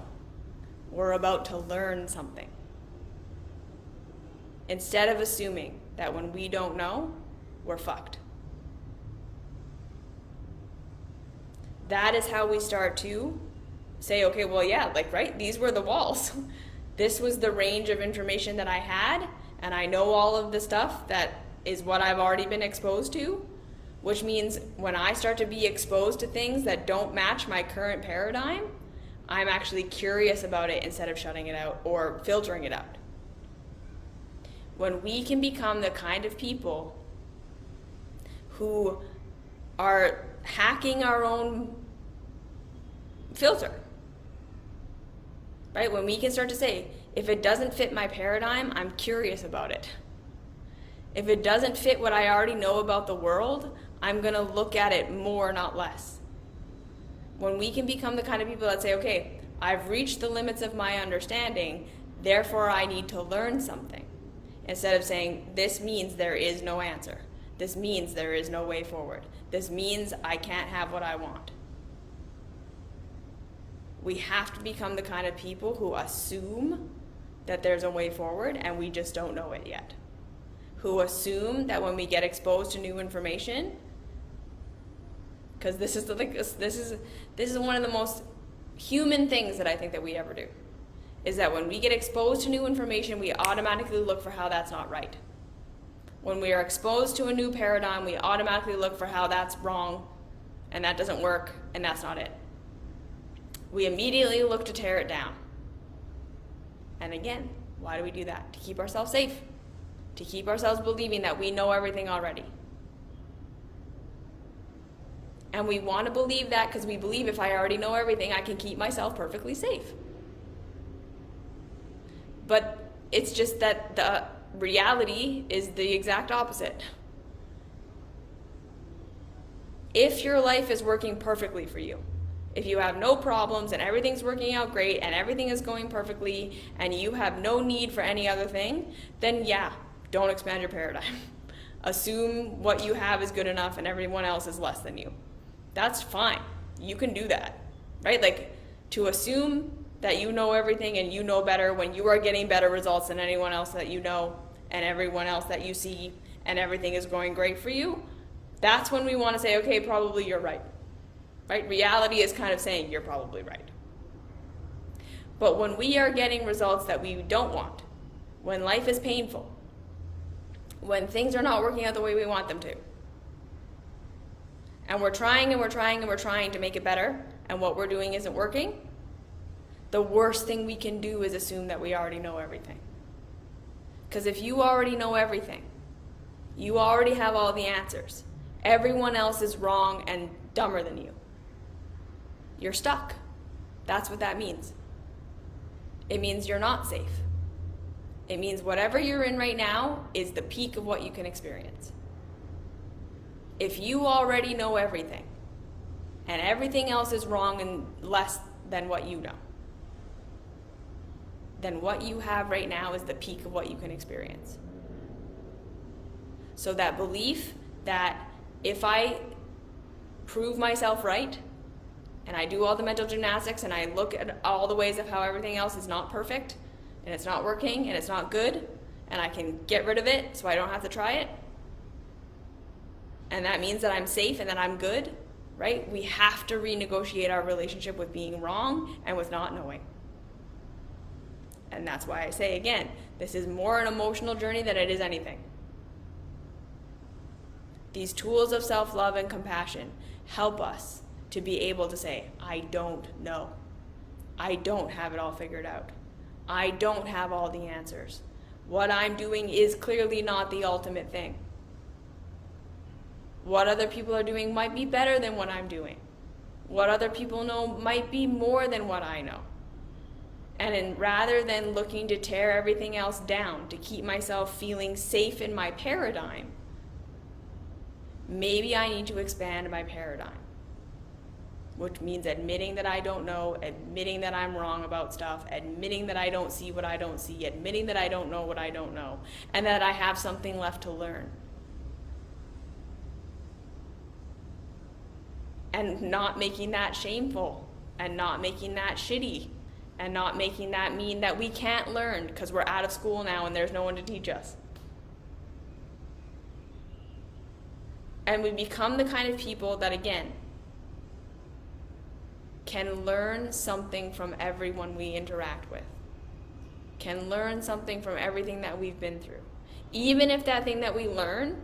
we're about to learn something. Instead of assuming that when we don't know, we're fucked. That is how we start to say, okay, well, yeah, like, right, these were the walls. This was the range of information that I had, and I know all of the stuff that is what I've already been exposed to, which means when I start to be exposed to things that don't match my current paradigm, I'm actually curious about it instead of shutting it out or filtering it out. When we can become the kind of people who are hacking our own filter, right? When we can start to say, if it doesn't fit my paradigm, I'm curious about it. If it doesn't fit what I already know about the world, I'm going to look at it more, not less. When we can become the kind of people that say, okay, I've reached the limits of my understanding, therefore I need to learn something. Instead of saying, this means there is no answer. This means there is no way forward. This means I can't have what I want. We have to become the kind of people who assume that there's a way forward and we just don't know it yet. Who assume that when we get exposed to new information, because this is one of the most human things that I think that we ever do, is that when we get exposed to new information, we automatically look for how that's not right. When we are exposed to a new paradigm, we automatically look for how that's wrong and that doesn't work and that's not it. We immediately look to tear it down. And again, why do we do that? To keep ourselves safe. To keep ourselves believing that we know everything already. And we want to believe that because we believe if I already know everything, I can keep myself perfectly safe. But it's just that the reality is the exact opposite. If your life is working perfectly for you, if you have no problems and everything's working out great and everything is going perfectly and you have no need for any other thing, then yeah, don't expand your paradigm. Assume what you have is good enough and everyone else is less than you. That's fine. You can do that, right? Like, to assume that you know everything and you know better when you are getting better results than anyone else that you know and everyone else that you see and everything is going great for you, that's when we want to say, okay, probably you're right. Right? Reality is kind of saying you're probably right. But when we are getting results that we don't want, when life is painful, when things are not working out the way we want them to, and we're trying and we're trying and we're trying to make it better, and what we're doing isn't working, the worst thing we can do is assume that we already know everything. Because if you already know everything, you already have all the answers. Everyone else is wrong and dumber than you. You're stuck. That's what that means. It means you're not safe. It means whatever you're in right now is the peak of what you can experience. If you already know everything, and everything else is wrong and less than what you know, then what you have right now is the peak of what you can experience. So that belief that if I prove myself right, and I do all the mental gymnastics, and I look at all the ways of how everything else is not perfect, and it's not working, and it's not good, and I can get rid of it so I don't have to try it, and that means that I'm safe and that I'm good, right? We have to renegotiate our relationship with being wrong and with not knowing. And that's why I say again, this is more an emotional journey than it is anything. These tools of self-love and compassion help us to be able to say, I don't know. I don't have it all figured out. I don't have all the answers. What I'm doing is clearly not the ultimate thing. What other people are doing might be better than what I'm doing. What other people know might be more than what I know. And rather than looking to tear everything else down to keep myself feeling safe in my paradigm, maybe I need to expand my paradigm, which means admitting that I don't know, admitting that I'm wrong about stuff, admitting that I don't see what I don't see, admitting that I don't know what I don't know, and that I have something left to learn. And not making that shameful, and not making that shitty, and not making that mean that we can't learn because we're out of school now and there's no one to teach us. And we become the kind of people that, again, can learn something from everyone we interact with, can learn something from everything that we've been through. Even if that thing that we learn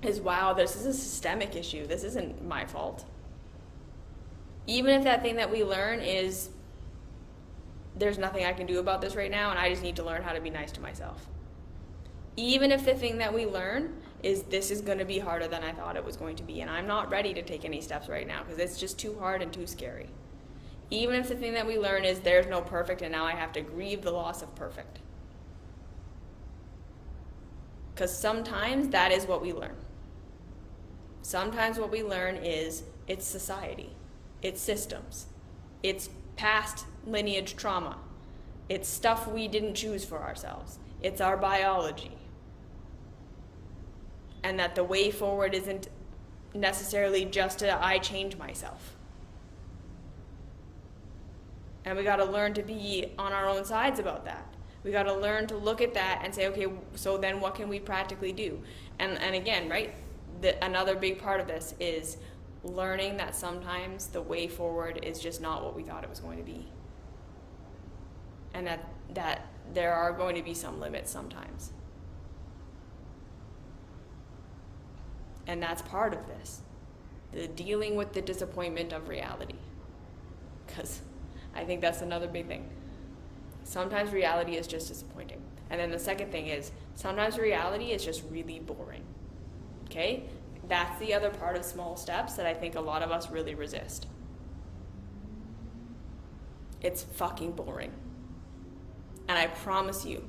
is, wow, this is a systemic issue, this isn't my fault. Even if that thing that we learn is, there's nothing I can do about this right now and I just need to learn how to be nice to myself. Even if the thing that we learn is, this is going to be harder than I thought it was going to be and I'm not ready to take any steps right now because it's just too hard and too scary. Even if the thing that we learn is, there's no perfect and now I have to grieve the loss of perfect. Because sometimes that is what we learn. Sometimes what we learn is, it's society, it's systems, it's past lineage trauma, it's stuff we didn't choose for ourselves, it's our biology. And that the way forward isn't necessarily just I change myself. And we got to learn to be on our own sides about that. We got to learn to look at that and say, okay, so then what can we practically do? And again, right, another big part of this is learning that sometimes the way forward is just not what we thought it was going to be. And that there are going to be some limits sometimes. And that's part of this, the dealing with the disappointment of reality. Because I think that's another big thing. Sometimes reality is just disappointing. And then the second thing is, sometimes reality is just really boring. Okay? That's the other part of small steps that I think a lot of us really resist. It's fucking boring. And I promise you,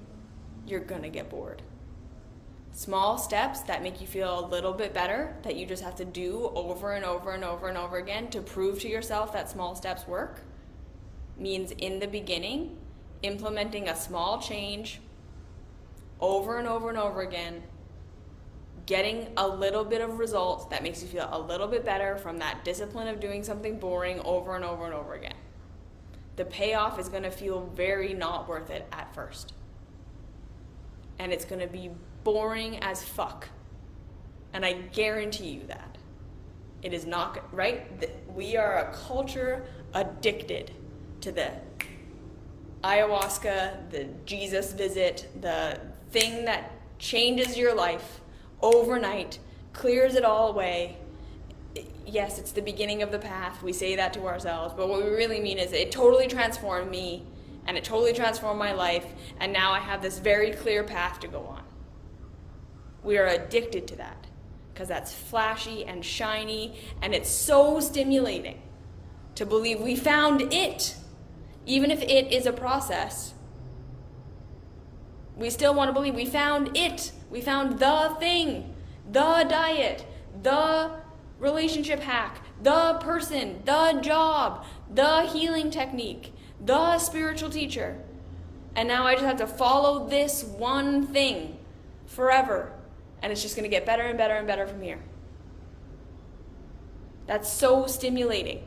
you're gonna get bored. Small steps that make you feel a little bit better, that you just have to do over and over and over and over again to prove to yourself that small steps work, means in the beginning, implementing a small change over and over and over again, getting a little bit of results that makes you feel a little bit better from that discipline of doing something boring over and over and over again. The payoff is going to feel very not worth it at first. And it's going to be boring as fuck. And I guarantee you that. It is not, right? We are a culture addicted to the ayahuasca, the Jesus visit, the thing that changes your life overnight, clears it all away. Yes, it's the beginning of the path. We say that to ourselves, but what we really mean is it totally transformed me and it totally transformed my life, and now I have this very clear path to go on. We are addicted to that because that's flashy and shiny, and it's so stimulating to believe we found it. Even if it is a process, we still want to believe we found it. We found the thing, the diet, the relationship hack, the person, the job, the healing technique, the spiritual teacher. And now I just have to follow this one thing forever. And it's just going to get better and better and better from here. That's so stimulating.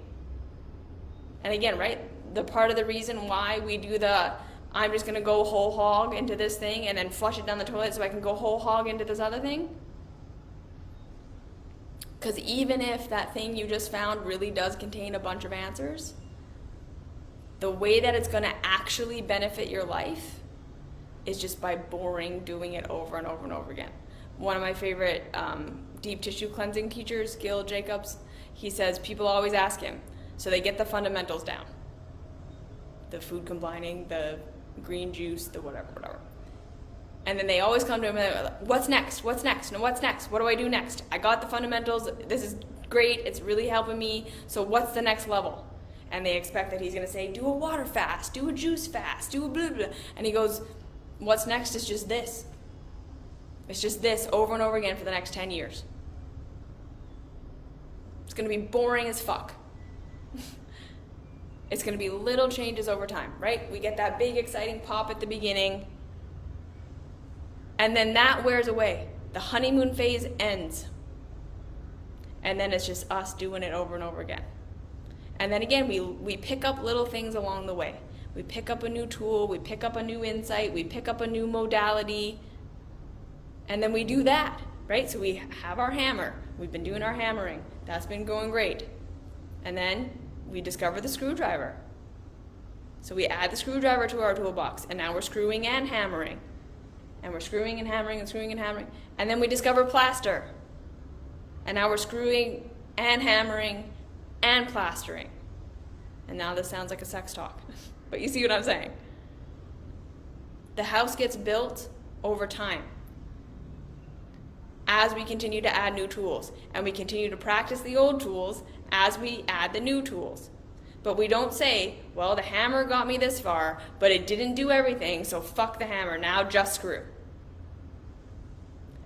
And again, right, the part of the reason why we do the, I'm just going to go whole hog into this thing and then flush it down the toilet so I can go whole hog into this other thing. Because even if that thing you just found really does contain a bunch of answers, the way that it's going to actually benefit your life is just by doing it over and over and over again. One of my favorite deep tissue cleansing teachers, Gil Jacobs, he says people always ask him, so they get the fundamentals down. the food combining, the green juice, the whatever. And then they always come to him and they're like, what's next? What's next? No, what's next? What do I do next? I got the fundamentals. This is great. It's really helping me. So what's the next level? And they expect that he's going to say, do a water fast, do a juice fast, do a blah, blah. And he goes, what's next is just this. It's just this over and over again for the next 10 years. It's going to be boring as fuck. It's going to be little changes over time, right? We get that big exciting pop at the beginning, and then that wears away. The honeymoon phase ends. And then it's just us doing it over and over again. And then again, we pick up little things along the way. We pick up a new tool, we pick up a new insight, we pick up a new modality, and then we do that, right? So we have our hammer. We've been doing our hammering. That's been going great. And then we discover the screwdriver. So we add the screwdriver to our toolbox, and now we're screwing and hammering. And we're screwing and hammering and screwing and hammering. And then we discover plaster. And now we're screwing and hammering and plastering. And now this sounds like a sex talk. But you see what I'm saying? The house gets built over time as we continue to add new tools. And we continue to practice the old tools as we add the new tools. But we don't say, well, the hammer got me this far, but it didn't do everything, so fuck the hammer, now just screw.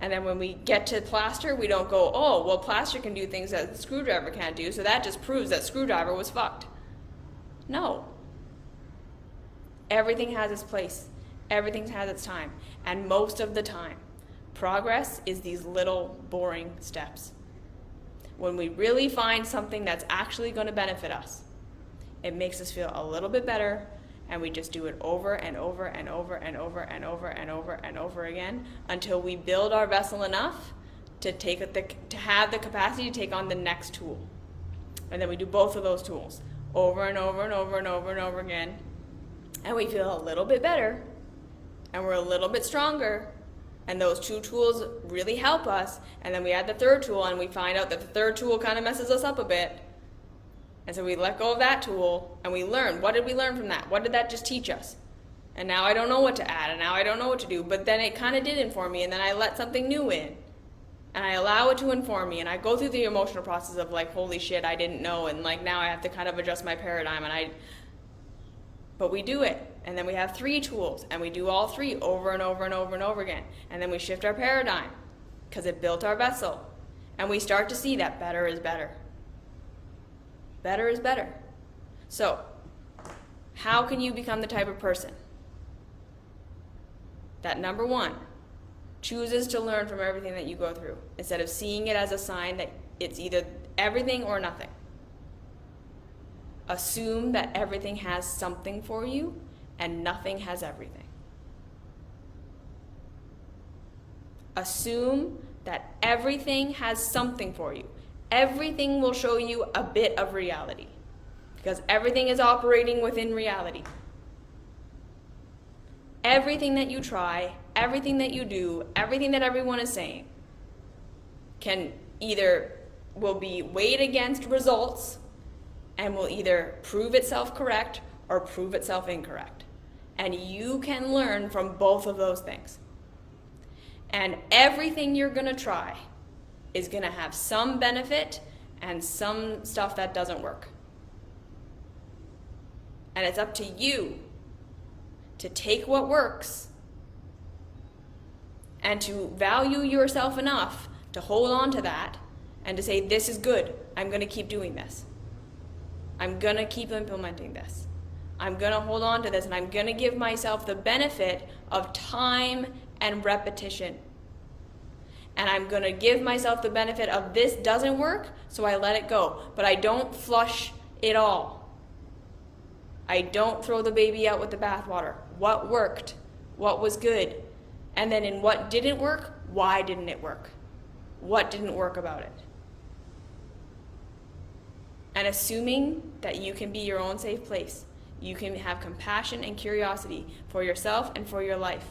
And then when we get to plaster, we don't go, oh, well, plaster can do things that the screwdriver can't do, so that just proves that screwdriver was fucked. No. Everything has its place. Everything has its time. And most of the time, progress is these little boring steps. When we really find something that's actually going to benefit us, it makes us feel a little bit better, and we just do it over and over and over and over and over and over and over again until we build our vessel enough to have the capacity to take on the next tool. And then we do both of those tools over and over and over and over and over again, and we feel a little bit better, and we're a little bit stronger, and those two tools really help us. And then we add the third tool, and we find out that the third tool kind of messes us up a bit. And so we let go of that tool, and we learn. What did we learn from that? What did that just teach us? And now I don't know what to add, and now I don't know what to do. But then it kind of did inform me, and then I let something new in. And I allow it to inform me, and I go through the emotional process of like, holy shit, I didn't know, and like now I have to kind of adjust my paradigm. But we do it, and then we have 3 tools, and we do all 3 over and over and over and over again. And then we shift our paradigm, because it built our vessel. And we start to see that better is better. Better is better. So, how can you become the type of person that, number 1, chooses to learn from everything that you go through instead of seeing it as a sign that it's either everything or nothing? Assume that everything has something for you and nothing has everything. Assume that everything has something for you. Everything will show you a bit of reality because everything is operating within reality. Everything that you try, everything that you do, everything that everyone is saying will be weighed against results and will either prove itself correct or prove itself incorrect. And you can learn from both of those things. And everything you're going to try is going to have some benefit and some stuff that doesn't work. And it's up to you to take what works and to value yourself enough to hold on to that and to say, this is good. I'm going to keep doing this. I'm going to keep implementing this. I'm going to hold on to this, and I'm going to give myself the benefit of time and repetition. And I'm going to give myself the benefit of this doesn't work, so I let it go. But I don't flush it all. I don't throw the baby out with the bathwater. What worked? What was good? And then in what didn't work, why didn't it work? What didn't work about it? And assuming that you can be your own safe place. You can have compassion and curiosity for yourself and for your life.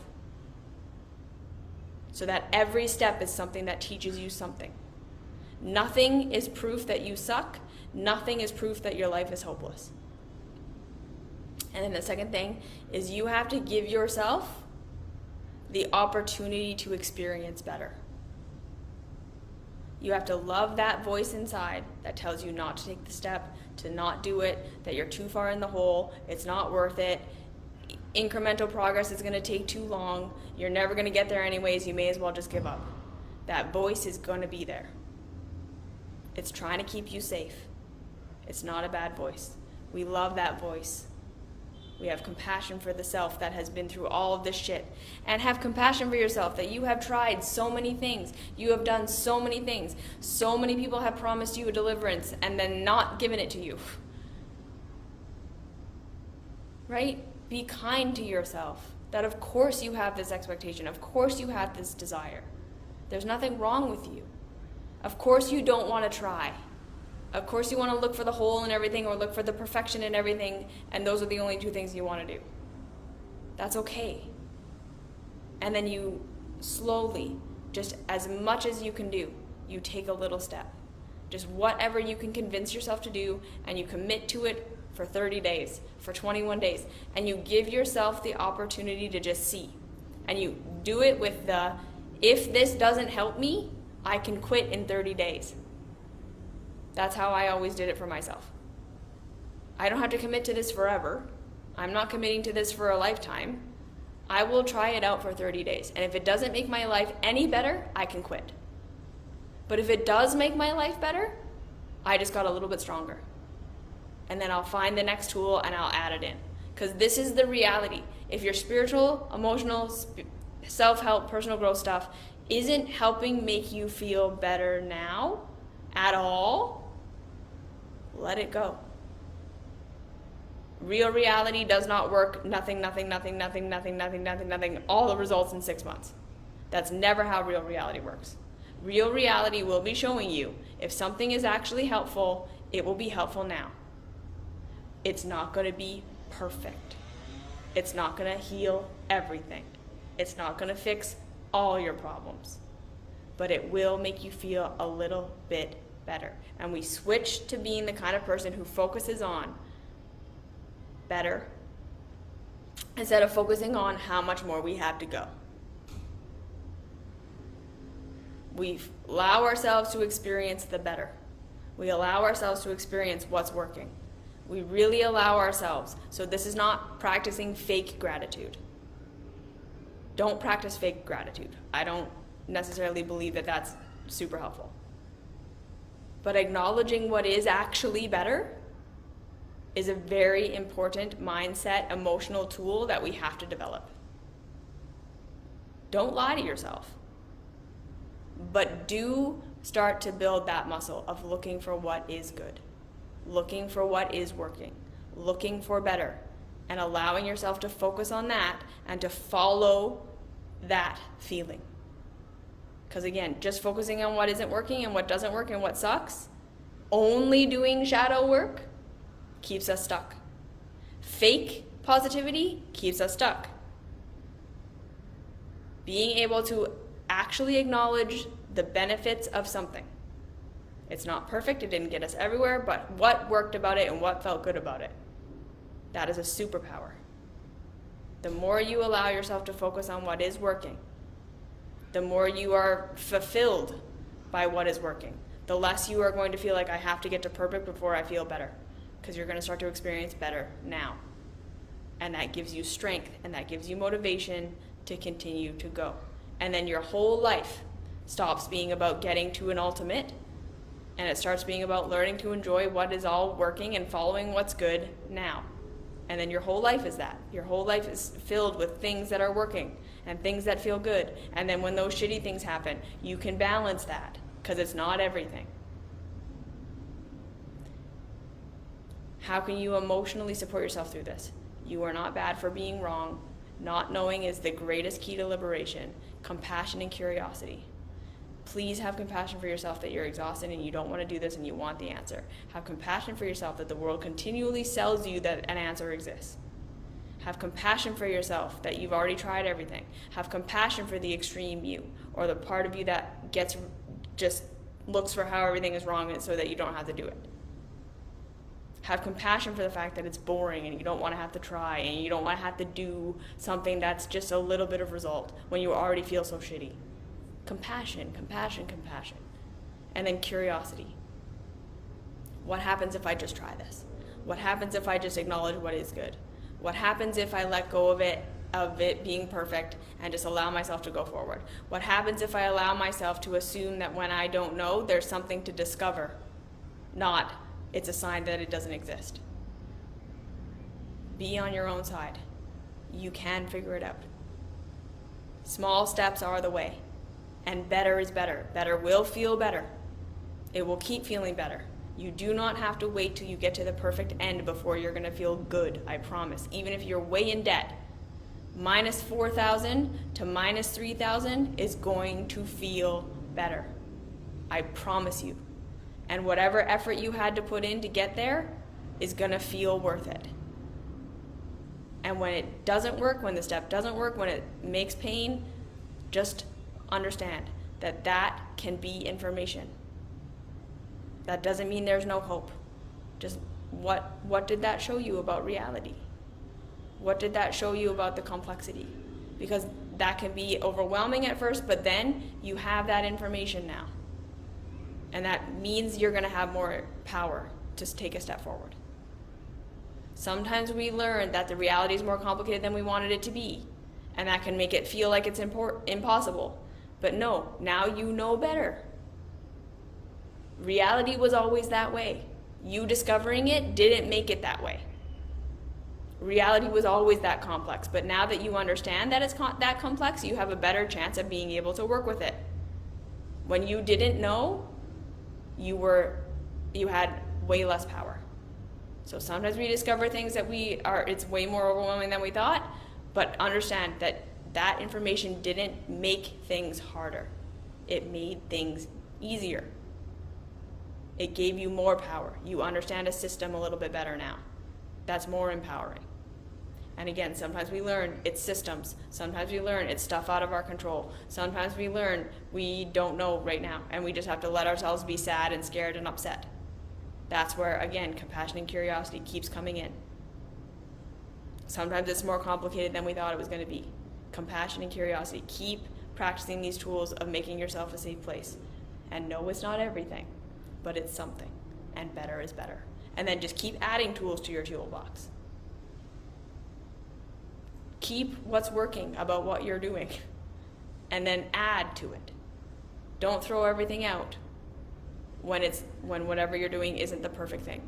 So that every step is something that teaches you something. Nothing is proof that you suck. Nothing is proof that your life is hopeless. And then the second thing is you have to give yourself the opportunity to experience better. You have to love that voice inside that tells you not to take the step, to not do it, that you're too far in the hole, it's not worth it, incremental progress is going to take too long, you're never going to get there anyways, you may as well just give up. That voice is going to be there. It's trying to keep you safe. It's not a bad voice. We love that voice. We have compassion for the self that has been through all of this shit. And have compassion for yourself that you have tried so many things. You have done so many things. So many people have promised you a deliverance and then not given it to you. Right? Be kind to yourself. That of course you have this expectation. Of course you have this desire. There's nothing wrong with you. Of course you don't want to try. Of course you want to look for the hole in everything or look for the perfection in everything, and those are the only two things you want to do. That's okay. And then you slowly, just as much as you can do, you take a little step. Just whatever you can convince yourself to do, and you commit to it for 30 days, for 21 days, and you give yourself the opportunity to just see. And you do it with the, if this doesn't help me, I can quit in 30 days. That's how I always did it for myself. I don't have to commit to this forever. I'm not committing to this for a lifetime. I will try it out for 30 days. And if it doesn't make my life any better, I can quit. But if it does make my life better, I just got a little bit stronger. And then I'll find the next tool and I'll add it in. Because this is the reality. If your spiritual, emotional, self-help, personal growth stuff isn't helping make you feel better now at all, let it go. Real reality does not work. Nothing, all the results in 6 months. That's never how real reality works. Real reality will be showing you if something is actually helpful, it will be helpful now. It's not going to be perfect. It's not going to heal everything. It's not going to fix all your problems. But it will make you feel a little bit better. And we switch to being the kind of person who focuses on better instead of focusing on how much more we have to go. We allow ourselves to experience the better. We allow ourselves to experience what's working. We really allow ourselves. So this is not practicing fake gratitude. Don't practice fake gratitude. I don't necessarily believe that that's super helpful. But acknowledging what is actually better is a very important mindset, emotional tool that we have to develop. Don't lie to yourself. But do start to build that muscle of looking for what is good, looking for what is working, looking for better, and allowing yourself to focus on that and to follow that feeling. Because again, just focusing on what isn't working and what doesn't work and what sucks, only doing shadow work keeps us stuck. Fake positivity keeps us stuck. Being able to actually acknowledge the benefits of something. It's not perfect, it didn't get us everywhere, but what worked about it and what felt good about it. That is a superpower. The more you allow yourself to focus on what is working, the more you are fulfilled by what is working. The less you are going to feel like I have to get to perfect before I feel better, because you're going to start to experience better now. And that gives you strength and that gives you motivation to continue to go. And then your whole life stops being about getting to an ultimate, and it starts being about learning to enjoy what is all working and following what's good now. And then your whole life is that. Your whole life is filled with things that are working and things that feel good. And then when those shitty things happen, you can balance that, because it's not everything. How can you emotionally support yourself through this? You are not bad for being wrong. Not knowing is the greatest key to liberation. Compassion and curiosity. Please have compassion for yourself that you're exhausted and you don't want to do this and you want the answer. Have compassion for yourself that the world continually sells you that an answer exists. Have compassion for yourself that you've already tried everything. Have compassion for the extreme you, or the part of you that just looks for how everything is wrong so that you don't have to do it. Have compassion for the fact that it's boring and you don't want to have to try and you don't want to have to do something that's just a little bit of result when you already feel so shitty. Compassion, compassion, compassion. And then curiosity. What happens if I just try this? What happens if I just acknowledge what is good? What happens if I let go of it being perfect and just allow myself to go forward? What happens if I allow myself to assume that when I don't know, there's something to discover, not it's a sign that it doesn't exist? Be on your own side. You can figure it out. Small steps are the way, and better is better. Better will feel better. It will keep feeling better. You do not have to wait till you get to the perfect end before you're going to feel good, I promise. Even if you're way in debt, minus 4,000 to minus 3,000 is going to feel better. I promise you. And whatever effort you had to put in to get there is going to feel worth it. And when it doesn't work, when the step doesn't work, when it makes pain, just understand that that can be information. That doesn't mean there's no hope. Just what did that show you about reality? What did that show you about the complexity? Because that can be overwhelming at first, but then you have that information now. And that means you're going to have more power to take a step forward. Sometimes we learn that the reality is more complicated than we wanted it to be, and that can make it feel like it's impossible. But no, now you know better. Reality was always that way. You discovering it didn't make it that way. Reality was always that complex, but now that you understand that it's that complex, you have a better chance of being able to work with it. When you didn't know, you had way less power. So sometimes we discover things that it's way more overwhelming than we thought, but understand that that information didn't make things harder. It made things easier. It gave you more power. You understand a system a little bit better now. That's more empowering. And again, sometimes we learn it's systems. Sometimes we learn it's stuff out of our control. Sometimes we learn we don't know right now, and we just have to let ourselves be sad and scared and upset. That's where, again, compassion and curiosity keeps coming in. Sometimes it's more complicated than we thought it was going to be. Compassion and curiosity. Keep practicing these tools of making yourself a safe place. And no, it's not everything, but it's something. And better is better. And then just keep adding tools to your toolbox. Keep what's working about what you're doing, and then add to it. Don't throw everything out when whatever you're doing isn't the perfect thing.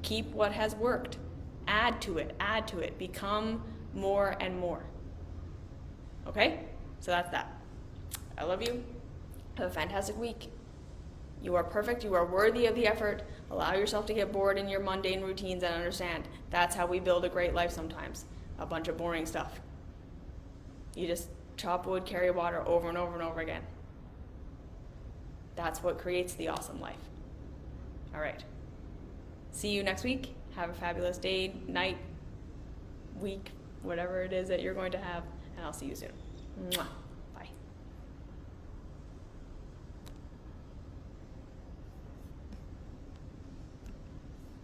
Keep what has worked. Add to it. Become more and more. Okay? So that's that. I love you. Have a fantastic week. You are perfect. You are worthy of the effort. Allow yourself to get bored in your mundane routines and understand that's how we build a great life sometimes. A bunch of boring stuff. You just chop wood, carry water over and over and over again. That's what creates the awesome life. All right. See you next week. Have a fabulous day, night, week, whatever it is that you're going to have, and I'll see you soon. Mwah.